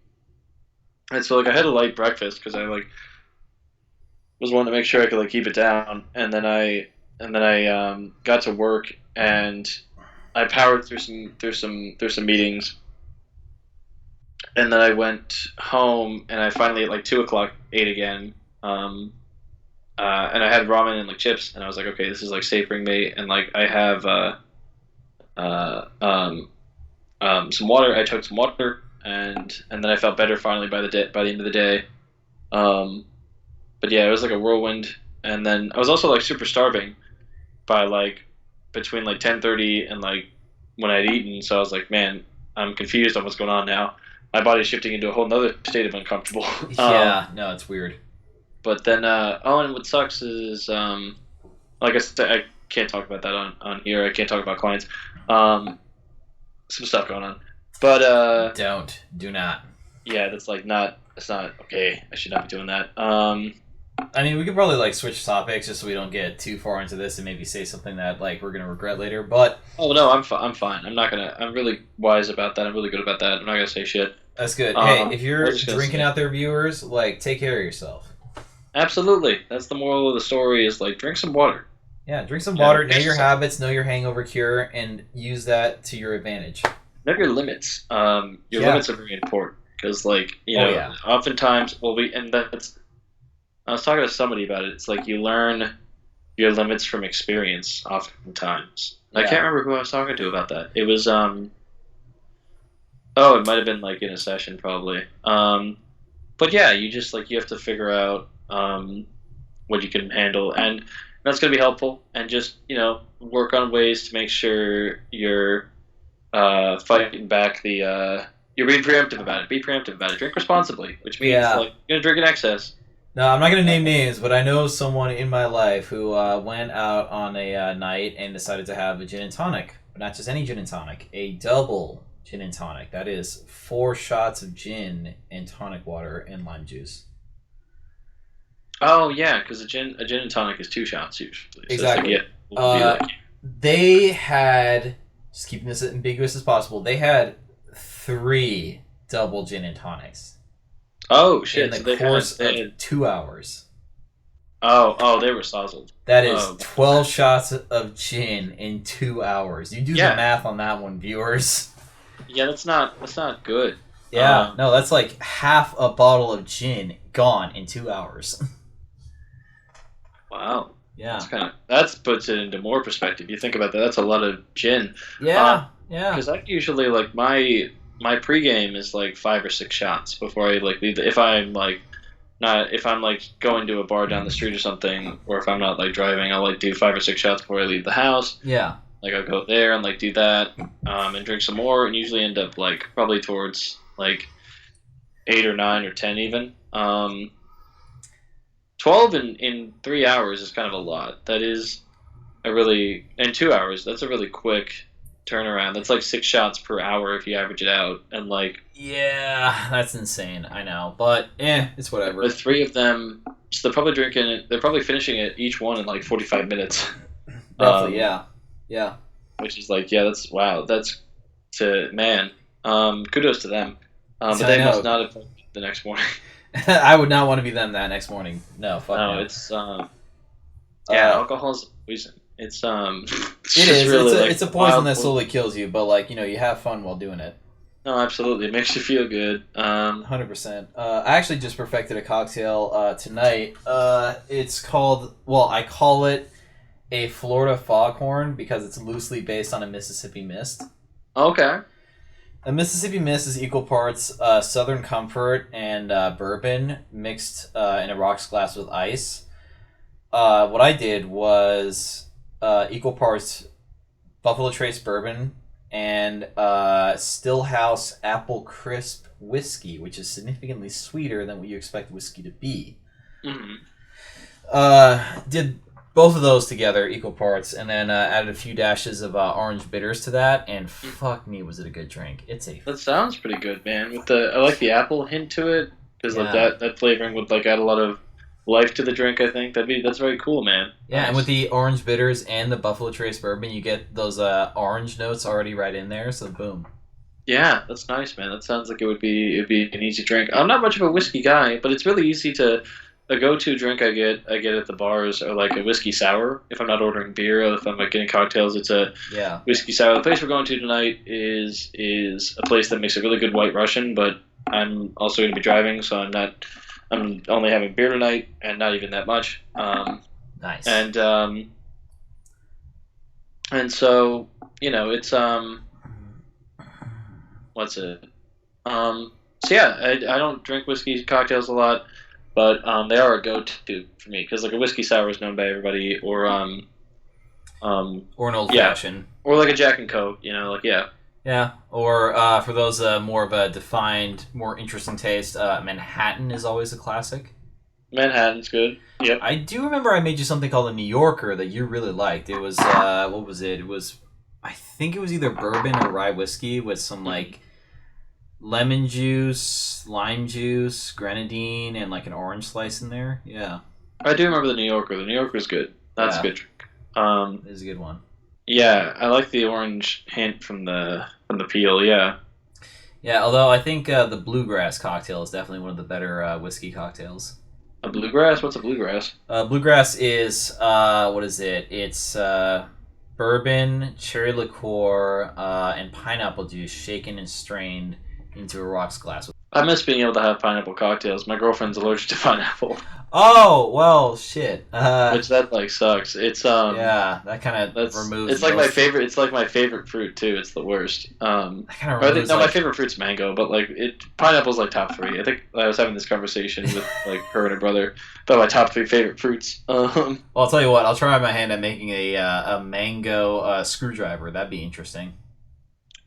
and so like I had a light breakfast because I like was wanting to make sure I could like keep it down, and then I got to work and I powered through some meetings, and then I went home and I finally at like 2 o'clock ate again. And I had ramen and like chips, and I was like, okay, this is like savoring me, and like I have some water. I took some water, and then I felt better finally by the end of the day. But yeah, it was like a whirlwind, and then I was also like super starving by like between like 10:30 and like when I'd eaten. So I was like, man, I'm confused on what's going on now. My body's shifting into a whole nother state of uncomfortable. Yeah, no, it's weird. But then, and what sucks is, like I said, I can't talk about that on here. I can't talk about clients. Some stuff going on. But, do not. Yeah, it's not okay. I should not be doing that. I mean, we could probably like switch topics just so we don't get too far into this and maybe say something that like we're gonna regret later. But oh no, I'm fine. I'm really wise about that. I'm really good about that. I'm not gonna say shit. That's good. Hey, if you're drinking out there, viewers, like take care of yourself. Absolutely. That's the moral of the story is like drink some water. Yeah, drink some water, know your habits, know your hangover cure, and use that to your advantage. Know your limits. Your limits are very important because like, oftentimes I was talking to somebody about it. It's like you learn your limits from experience oftentimes. I can't remember who I was talking to about that. It was it might have been like in a session probably. But yeah, you just like you have to figure out what you can handle, and That's going to be helpful, and just work on ways to make sure you're fighting back the. You're being preemptive about it. Be preemptive about it. Drink responsibly, which means Yeah. like you're gonna drink in excess. No, I'm not going to name names, but I know someone in my life who went out on a night and decided to have a gin and tonic. But not just any gin and tonic, a double gin and tonic. That is 4 shots of gin and tonic water and lime juice. Oh yeah, because a gin and tonic is 2 shots usually. So Exactly. It's like, They had, just keeping this as ambiguous as possible, they had 3 double gin and tonics. Oh shit! In So the course of 2 hours. Oh, they were sozzled. That is 12 shots of gin in 2 hours. You do the math on that one, viewers. Yeah, that's not good. Yeah, no, that's like half a bottle of gin gone in 2 hours. Wow. Yeah. That puts it into more perspective. You think about that. That's a lot of gin. Yeah. Because I usually like my pregame is like 5 or 6 shots before I like leave. If I'm like going to a bar down the street or something, or if I'm not like driving, I'll like do 5 or 6 shots before I leave the house. Yeah. Like I'll go there and like do that, and drink some more, and usually end up like probably towards like 8 or 9 or 10 even. 12 in 3 hours is kind of a lot. That is in 2 hours. That's a really quick turnaround. That's like 6 shots per hour if you average it out, and like yeah, that's insane. I know, but it's whatever. The 3 of them, so they're probably drinking it. They're probably finishing it each one in like 45 minutes. Roughly, yeah. Which is like, that's wow. That's kudos to them. But they must not have the next morning. I would not want to be them that next morning. No, fuck no. It's alcohol's poison. It's it is. Really it's a poison that slowly kills you, but like you have fun while doing it. No, absolutely, it makes you feel good. 100%. I actually just perfected a cocktail tonight. It's called, I call it a Florida foghorn because it's loosely based on a Mississippi Mist. Okay. A Mississippi Mist is equal parts Southern Comfort and bourbon mixed in a rocks glass with ice. What I did was equal parts Buffalo Trace bourbon and Stillhouse Apple Crisp whiskey, which is significantly sweeter than what you expect whiskey to be. Mm-hmm. Did both of those together, equal parts, and then added a few dashes of orange bitters to that, and fuck me, was it a good drink. That sounds pretty good, man. I like the apple hint to it, because like that flavoring would like add a lot of life to the drink, I think. That's very cool, man. Yeah, nice. And with the orange bitters and the Buffalo Trace bourbon, you get those orange notes already right in there, so boom. Yeah, that's nice, man. That sounds like it'd be an easy drink. I'm not much of a whiskey guy, but it's really easy to... A go-to drink I get at the bars are like a whiskey sour. If I'm not ordering beer, or if I'm like getting cocktails, it's a whiskey sour. The place we're going to tonight is a place that makes a really good White Russian, but I'm also going to be driving, so I'm only having beer tonight, and not even that much. Nice. And so it's what's it? So yeah, I don't drink whiskey cocktails a lot. But they are a go-to for me because like a whiskey sour is known by everybody, or an old fashioned, or like a Jack and Coke, Yeah, or for those more of a defined, more interesting taste, Manhattan is always a classic. Manhattan's good. Yep. I do remember I made you something called a New Yorker that you really liked. It was what was it? It was, I think it was either bourbon or rye whiskey with some like lemon juice, lime juice, grenadine, and like an orange slice in there. Yeah. I do remember the New Yorker. The New Yorker's good. That's a good drink. It is a good one. Yeah, I like the orange hint from the peel. Yeah. Yeah, although I think the bluegrass cocktail is definitely one of the better whiskey cocktails. A bluegrass? What's a bluegrass? Bluegrass is what is it? It's bourbon, cherry liqueur, and pineapple juice shaken and strained into a rocks glass. I miss being able to have pineapple cocktails. My girlfriend's allergic to pineapple, Oh well, shit. which that like sucks. It's Yeah, that kind of removes. it's like my most- favorite. It's like my favorite fruit too. It's the worst. That kind of Or I think removes no, my like. favorite fruit's mango, but like pineapple's like top three. I think I was having this conversation with like her and her brother about my top three favorite fruits. Well, I'll tell you what. I'll try my hand at making a mango screwdriver. That'd be interesting.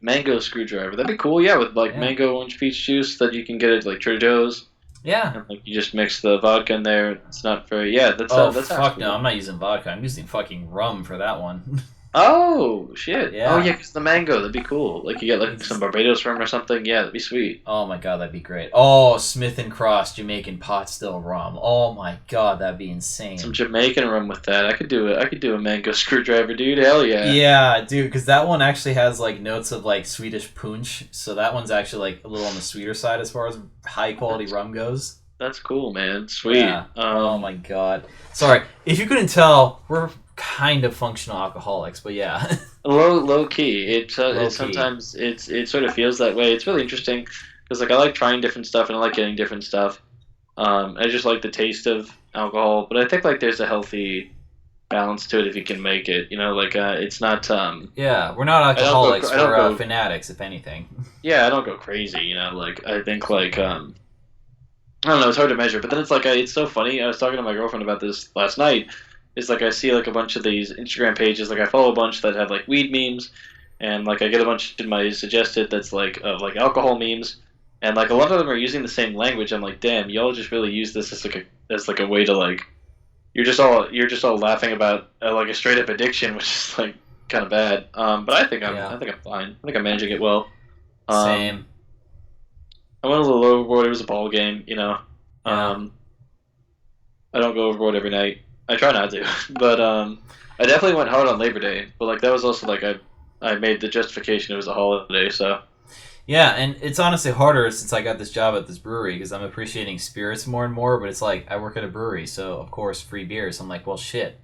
Mango screwdriver. That'd be cool. Yeah, with like Yeah. mango orange peach juice that you can get at like Trader Joe's, Yeah. and like you just mix the vodka in there. It's not very. Yeah, that's Oh that's fuck cool. no! I'm not using vodka. I'm using fucking rum for that one. Oh shit! Yeah. Oh yeah, because the mango, that'd be cool. Like you get like some Barbados rum or something. Yeah, that'd be sweet. Oh my god, that'd be great. Oh, Smith and Cross Jamaican pot still rum. Oh my god, that'd be insane. Some Jamaican rum with that. I could do it. I could do a mango screwdriver, dude. Hell yeah. Yeah, dude, because that one actually has like notes of like Swedish punch, so that one's actually like a little on the sweeter side as far as high quality rum goes. That's cool, man. Sweet. Yeah. Oh my god. Sorry, if you couldn't tell, we're kind of functional alcoholics, but yeah. Low key. Low key. Sometimes it sort of feels that way. It's really interesting because like I like trying different stuff and I like getting different stuff. I just like the taste of alcohol, but I think like there's a healthy balance to it if you can make it. You know, like it's not. Yeah, we're not I don't go- alcoholics. I don't We're go- fanatics, if anything. Yeah, I don't go crazy. You know, like I think like I don't know. It's hard to measure, but then it's like it's so funny. I was talking to my girlfriend about this last night. It's like I see like a bunch of these Instagram pages. Like I follow a bunch that have like weed memes, and like I get a bunch in my suggested that's like of like alcohol memes, and like a lot of them are using the same language. I'm like, damn, y'all just really use this as like a way to like you're just all laughing about like a straight up addiction, which is like kind of bad. But I think I'm fine. I think I'm managing it well. Same. I went a little overboard. It was a ball game, you know. Yeah. I don't go overboard every night. I try not to, but I definitely went hard on Labor Day. But like that was also like I made the justification it was a holiday, so. Yeah, and it's honestly harder since I got this job at this brewery because I'm appreciating spirits more and more. But it's like I work at a brewery, so of course free beers. I'm like, well, shit.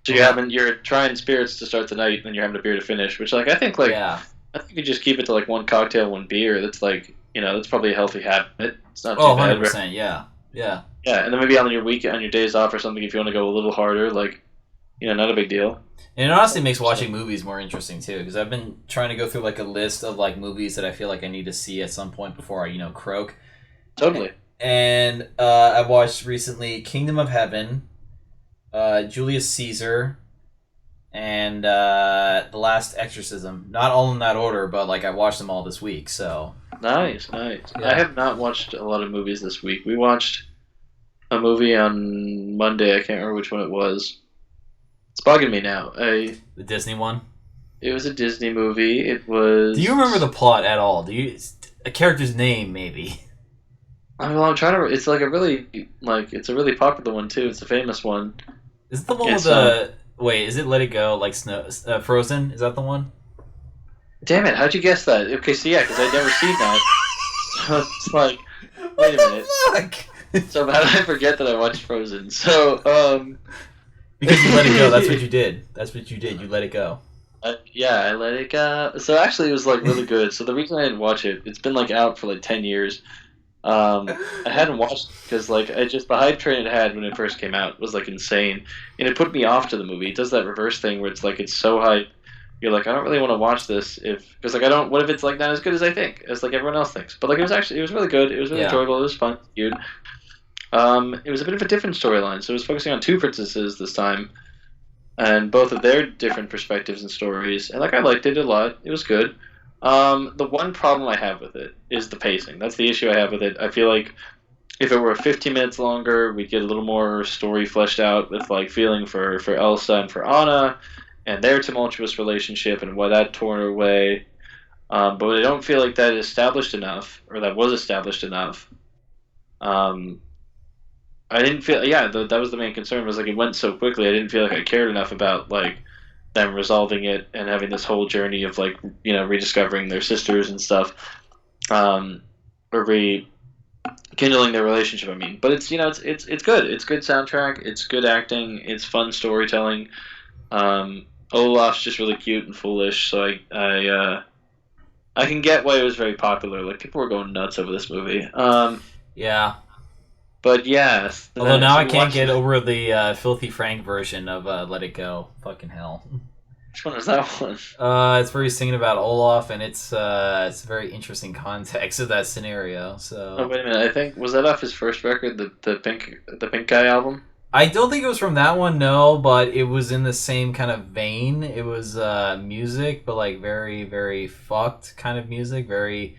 So you're trying spirits to start the night, and you're having a beer to finish, which like I think like Yeah. I think you just keep it to like one cocktail, one beer. That's like that's probably a healthy habit. It's not too Oh, bad. 100%. Yeah. Yeah. Yeah, and then maybe on your days off or something, if you want to go a little harder, like not a big deal. And it honestly makes watching movies more interesting too, because I've been trying to go through like a list of like movies that I feel like I need to see at some point before I croak. Totally. And I watched recently Kingdom of Heaven, Julius Caesar, and The Last Exorcism. Not all in that order, but like I watched them all this week. So Nice. Yeah. I have not watched a lot of movies this week. We watched a movie on Monday. I can't remember which one it was. It's bugging me now. the Disney one. It was a Disney movie. It was. Do you remember the plot at all? Do you a character's name maybe? Well, I'm trying to. It's like it's a really popular one too. It's a famous one. Is it the one It's, with the wait? Is it Let It Go like Snow Frozen? Is that the one? Damn it! How'd you guess that? Okay, so yeah, because I'd never seen that. So it's like, wait a minute. Fuck? So how did I forget that I watched Frozen? So Because you let it go. That's what you did. That's what you did. You let it go. yeah, I let it go. So actually, it was like really good. So the reason I didn't watch it, it's been like out for like 10 years. I hadn't watched because like the hype train it had when it first came out was like insane, and it put me off to the movie. It does that reverse thing where it's like it's so hype, you're like I don't really want to watch this because like I don't. What if it's like not as good as I think, as like everyone else thinks? But like it was really good. It was really enjoyable. It was fun, cute. It was a bit of a different storyline, so it was focusing on two princesses this time, and both of their different perspectives and stories. And like I liked it a lot. It was good. The one problem I have with it is the pacing. That's the issue I have with it. I feel like if it were 15 minutes longer, we'd get a little more story fleshed out with like feeling for Elsa and for Anna and their tumultuous relationship and why that tore away. But I don't feel like that is established enough, or that was established enough. I didn't feel, that was the main concern, was like it went so quickly. I didn't feel like I cared enough about like them resolving it and having this whole journey of like rediscovering their sisters and stuff, or rekindling their relationship. I mean, but it's it's good. It's good soundtrack. It's good acting. It's fun storytelling. Olaf's just really cute and foolish. So I can get why it was very popular. Like people were going nuts over this movie. Yeah. But yeah. Although now I can't get over the Filthy Frank version of Let It Go. Fucking hell. Which one is that one? It's where he's singing about Olaf, and it's a very interesting context of that scenario. So. Oh wait a minute! I think was that off his first record, the Pink Guy album. I don't think it was from that one, no, but it was in the same kind of vein. It was music, but like very, very fucked kind of music, very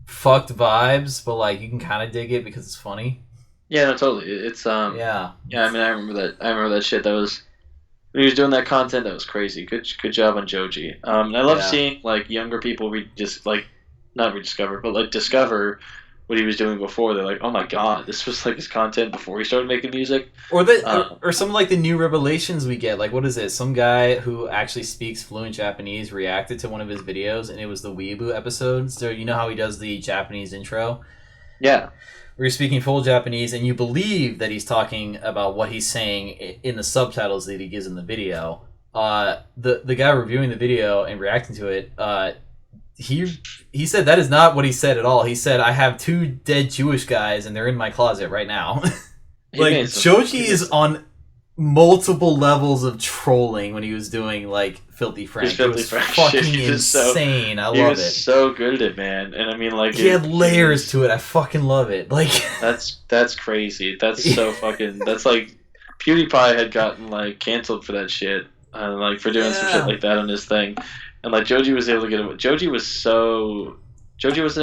fucked vibes, but like you can kind of dig it because it's funny. Yeah, no, totally. It's Yeah. Yeah, I mean, I remember that. I remember that shit. That was when he was doing that content. That was crazy. Good job on Joji. And I love seeing like younger people not rediscover, but like discover what he was doing before. They're like, oh my god, this was like his content before he started making music. Or some like the new revelations we get. Like, what is it? Some guy who actually speaks fluent Japanese reacted to one of his videos, and it was the Weeaboo episode. So you know how he does the Japanese intro? Yeah. Where he's speaking full Japanese, and you believe that he's talking about what he's saying in the subtitles that he gives in the video. The guy reviewing the video and reacting to it, he said that is not what he said at all. He said, I have 2 dead Jewish guys, and they're in my closet right now. Like, Joji is on multiple levels of trolling when he was doing, like, Filthy Frank. It was fucking insane. I love it. He was so good at it, man. And I mean, like... He had layers to it. I fucking love it. Like... That's crazy. That's so fucking... That's like... PewDiePie had gotten, like, canceled for that shit. Like, for doing some shit like that on his thing. And, like, Joji was able to get it. Joji was he was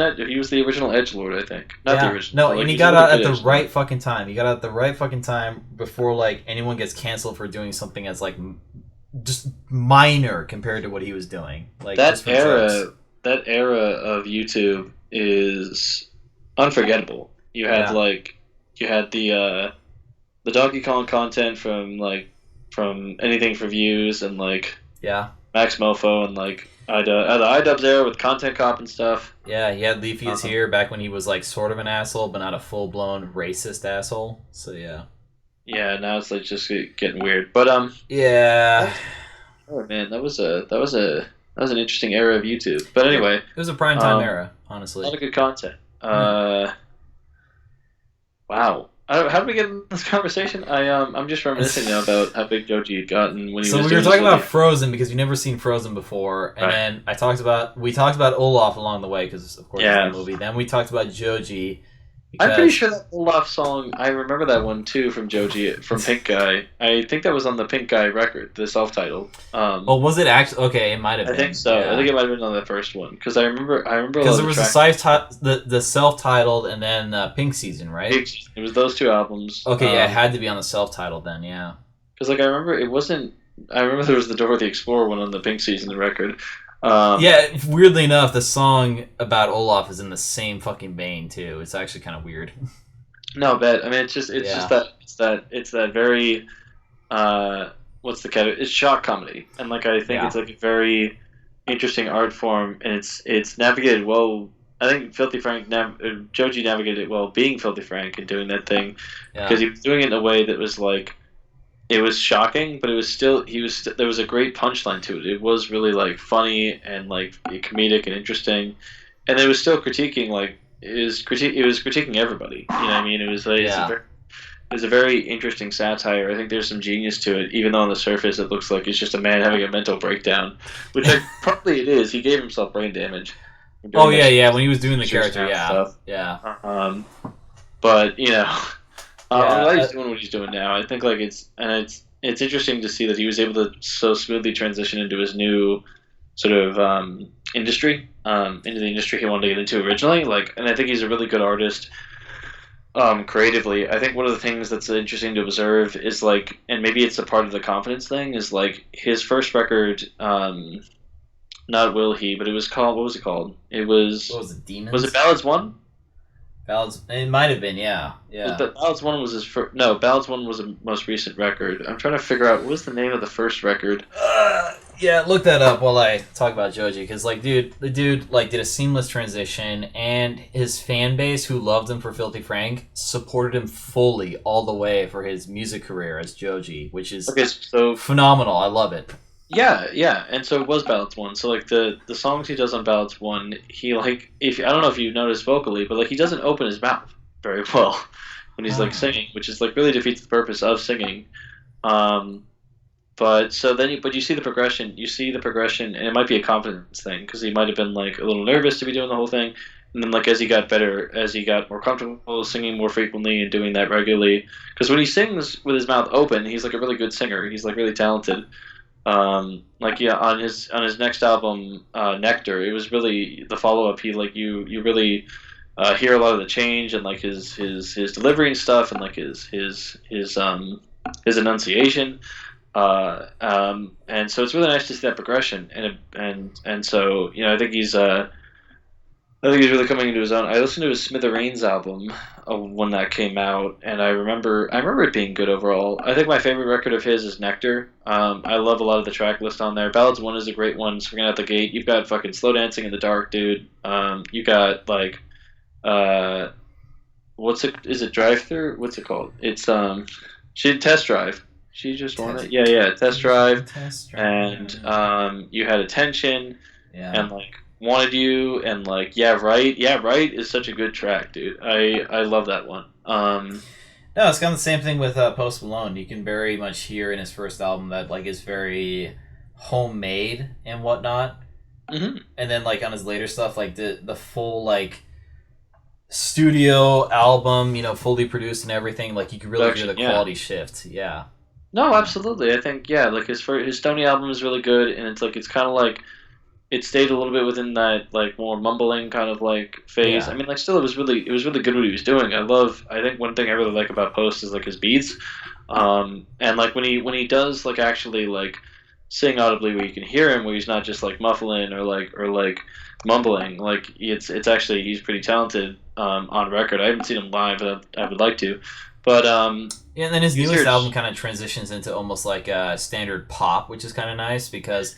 the original edgelord, I think. Not the original. No, like, and he got out at the right fucking time. He got out at the right fucking time before, like, anyone gets canceled for doing something as, like, just minor compared to what he was doing. Like, that era of YouTube is unforgettable. You had the Donkey Kong content from anything for views and like Max Mofo and like the iDubbbz era with Content Cop and stuff. Yeah, he had Leafy is Here back when he was like sort of an asshole, but not a full blown racist asshole. So yeah. Yeah, now it's like just getting weird. But yeah. Oh man, that was an interesting era of YouTube. But anyway, it was a prime time era, honestly. A lot of good content. Wow. How did we get in this conversation? I'm just reminiscing now about how big Joji had gotten when he was. So we were talking about Frozen because you've never seen Frozen before, and then we talked about Olaf along the way because of course it's the movie. Then we talked about Joji. I'm pretty sure that Olaf song. I remember that one too from Joji from Pink Guy. I think that was on the Pink Guy record, the self-titled. Was it actually? Okay, it might have been. I think so. Yeah. I think it might have been on the first one because I remember. Because there was the self-titled and then Pink Season, right? It was those 2 albums. Okay, yeah, it had to be on the self-titled then, yeah. Because like I remember it wasn't. I remember there was the Dorothy Explorer one on the Pink Season record. Yeah, weirdly enough, the song about Olaf is in the same fucking vein too. It's actually kind of weird. No, but I mean, it's just that very what's the category? It's shock comedy, and like I think it's like a very interesting art form, and it's navigated well. I think Filthy Frank Joji navigated it well, being Filthy Frank and doing that thing because he was doing it in a way that was like. It was shocking, but it was still there was a great punchline to it. It was really like funny and like comedic and interesting, and it was still critiquing it was critiquing everybody. You know what I mean? It was like it was a very interesting satire. I think there's some genius to it, even though on the surface it looks like it's just a man having a mental breakdown, which probably it is. He gave himself brain damage. Oh yeah, when he was doing the character, But you know. I'm glad he's doing what he's doing now. I think like it's interesting to see that he was able to so smoothly transition into his new sort of industry, into the industry he wanted to get into originally. And I think he's a really good artist creatively. I think one of the things that's interesting to observe is like, and maybe it's a part of the confidence thing, is like his first record, not Will He, but it was called, what was it called? It was... What was it, Demons? Was it Ballads 1? Ballads, it might have been, yeah. Ballads 1 was his first... No, Ballads 1 was a most recent record. I'm trying to figure out, what was the name of the first record? Yeah, look that up while I talk about Joji, because, like, the dude, like, did a seamless transition, and his fan base, who loved him for Filthy Frank, supported him fully all the way for his music career as Joji, which is phenomenal. I love it. Yeah, and so it was Ballads 1. So like the songs he does on Ballads 1, he like if I don't know if you've noticed vocally, but like he doesn't open his mouth very well when he's like Oh. singing, which is like really defeats the purpose of singing. Um, but so then but you see the progression. You see the progression, and it might be a confidence thing because he might have been like a little nervous to be doing the whole thing, and then like as he got better, as he got more comfortable singing more frequently and doing that regularly, because when he sings with his mouth open, he's like a really good singer. He's like really talented. Like yeah, on his next album, Nectar, it was really the follow up. He like you really hear a lot of the change and like his delivery and stuff, and like his enunciation. And so it's really nice to see that progression, and so I think I think he's really coming into his own. I listened to his Smithereens album when that came out, and I remember it being good overall. I think my favorite record of his is Nectar. I love a lot of the track list on there. Ballads 1 is a great one. Swinging out the gate, you've got fucking Slow Dancing in the Dark, dude. You got like uh, what's it? Is it Drive Through? What's it called? It's she Test Drive. She just won it. Yeah, Test Drive, Test drive. and you had Attention Yeah. and like Wanted You and like Yeah Right is such a good track, dude. I love that one. No, it's kind of the same thing with Post Malone. You can very much hear in his first album that like is very homemade and whatnot, Mhm. and then like on his later stuff, like the full like studio album, fully produced and everything. Like you can really hear the Yeah. quality shift. Yeah. No, absolutely. I think yeah, like his Stony album is really good, and it's kind of like it stayed a little bit within that like more mumbling kind of like phase. Yeah. I mean, like still it was really good what he was doing. I think one thing I really like about Post is like his beats, and like when he does like actually like sing audibly where you can hear him, where he's not just like muffling or like mumbling. Like it's actually he's pretty talented on record. I haven't seen him live, but I would like to. But Yeah, and then his these newest are album kind of transitions into almost like standard pop, which is kind of nice because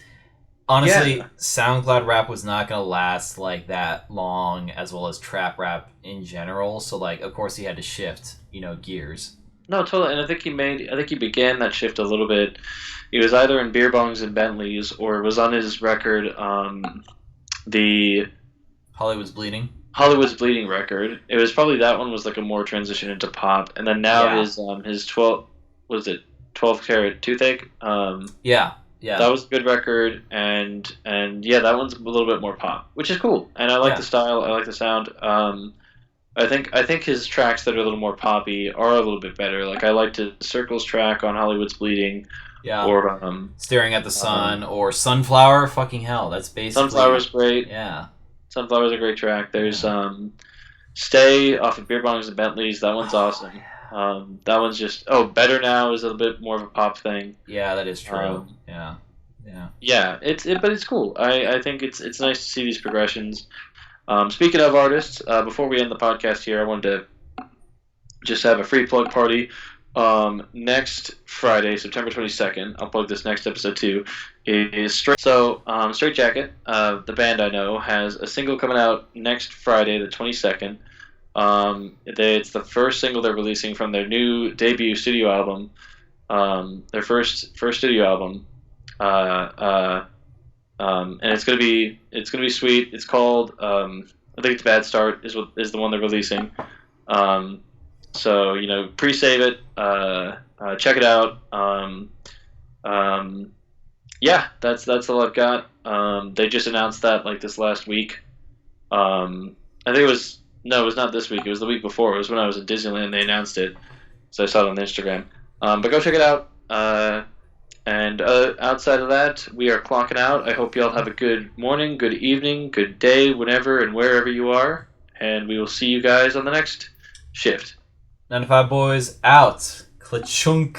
honestly, yeah. SoundCloud rap was not gonna last like that long, as well as trap rap in general. So like, of course, he had to shift, gears. No, totally. And I think he began that shift a little bit. He was either in Beer Bongs and Bentleys or it was on his record, the Hollywood's Bleeding. Hollywood's Bleeding record. It was probably that one was like a more transition into pop. And then now Yeah. his 12, was it 12 Carat Toothache? Yeah, That yeah, was a good record, and yeah, that one's a little bit more pop, which is cool. And I like yeah, the style. I like the sound. I think his tracks that are a little more poppy are a little bit better. Like I liked his Circles track on Hollywood's Bleeding, yeah. or Staring at the Sun or Sunflower. Fucking hell, that's basically Sunflower's great. yeah, Sunflower's a great track. There's yeah. Stay off of Beer Bongs and Bentleys. That one's Oh, awesome. yeah. That one's just Better Now is a bit more of a pop thing. Yeah, that is true. Um, Yeah, yeah. yeah, but it's cool. I think it's nice to see these progressions. Speaking of artists, before we end the podcast here, I wanted to just have a free plug party. Next Friday, September 22nd, I'll plug this next episode too, is Stratejacket, the band I know, has a single coming out next Friday, the 22nd. It's the first single they're releasing from their new debut studio album, their first studio album. And it's gonna be sweet. It's called I think it's Bad Start is the one they're releasing. So pre-save it, check it out. Yeah, that's all I've got. They just announced that like this last week. I think it was no, it was not this week. It was the week before. It was when I was in Disneyland. They announced it, so I saw it on Instagram. But go check it out. And outside of that, we are clocking out. I hope y'all have a good morning, good evening, good day, whenever and wherever you are. And we will see you guys on the next shift. 95 boys out. Klachunk.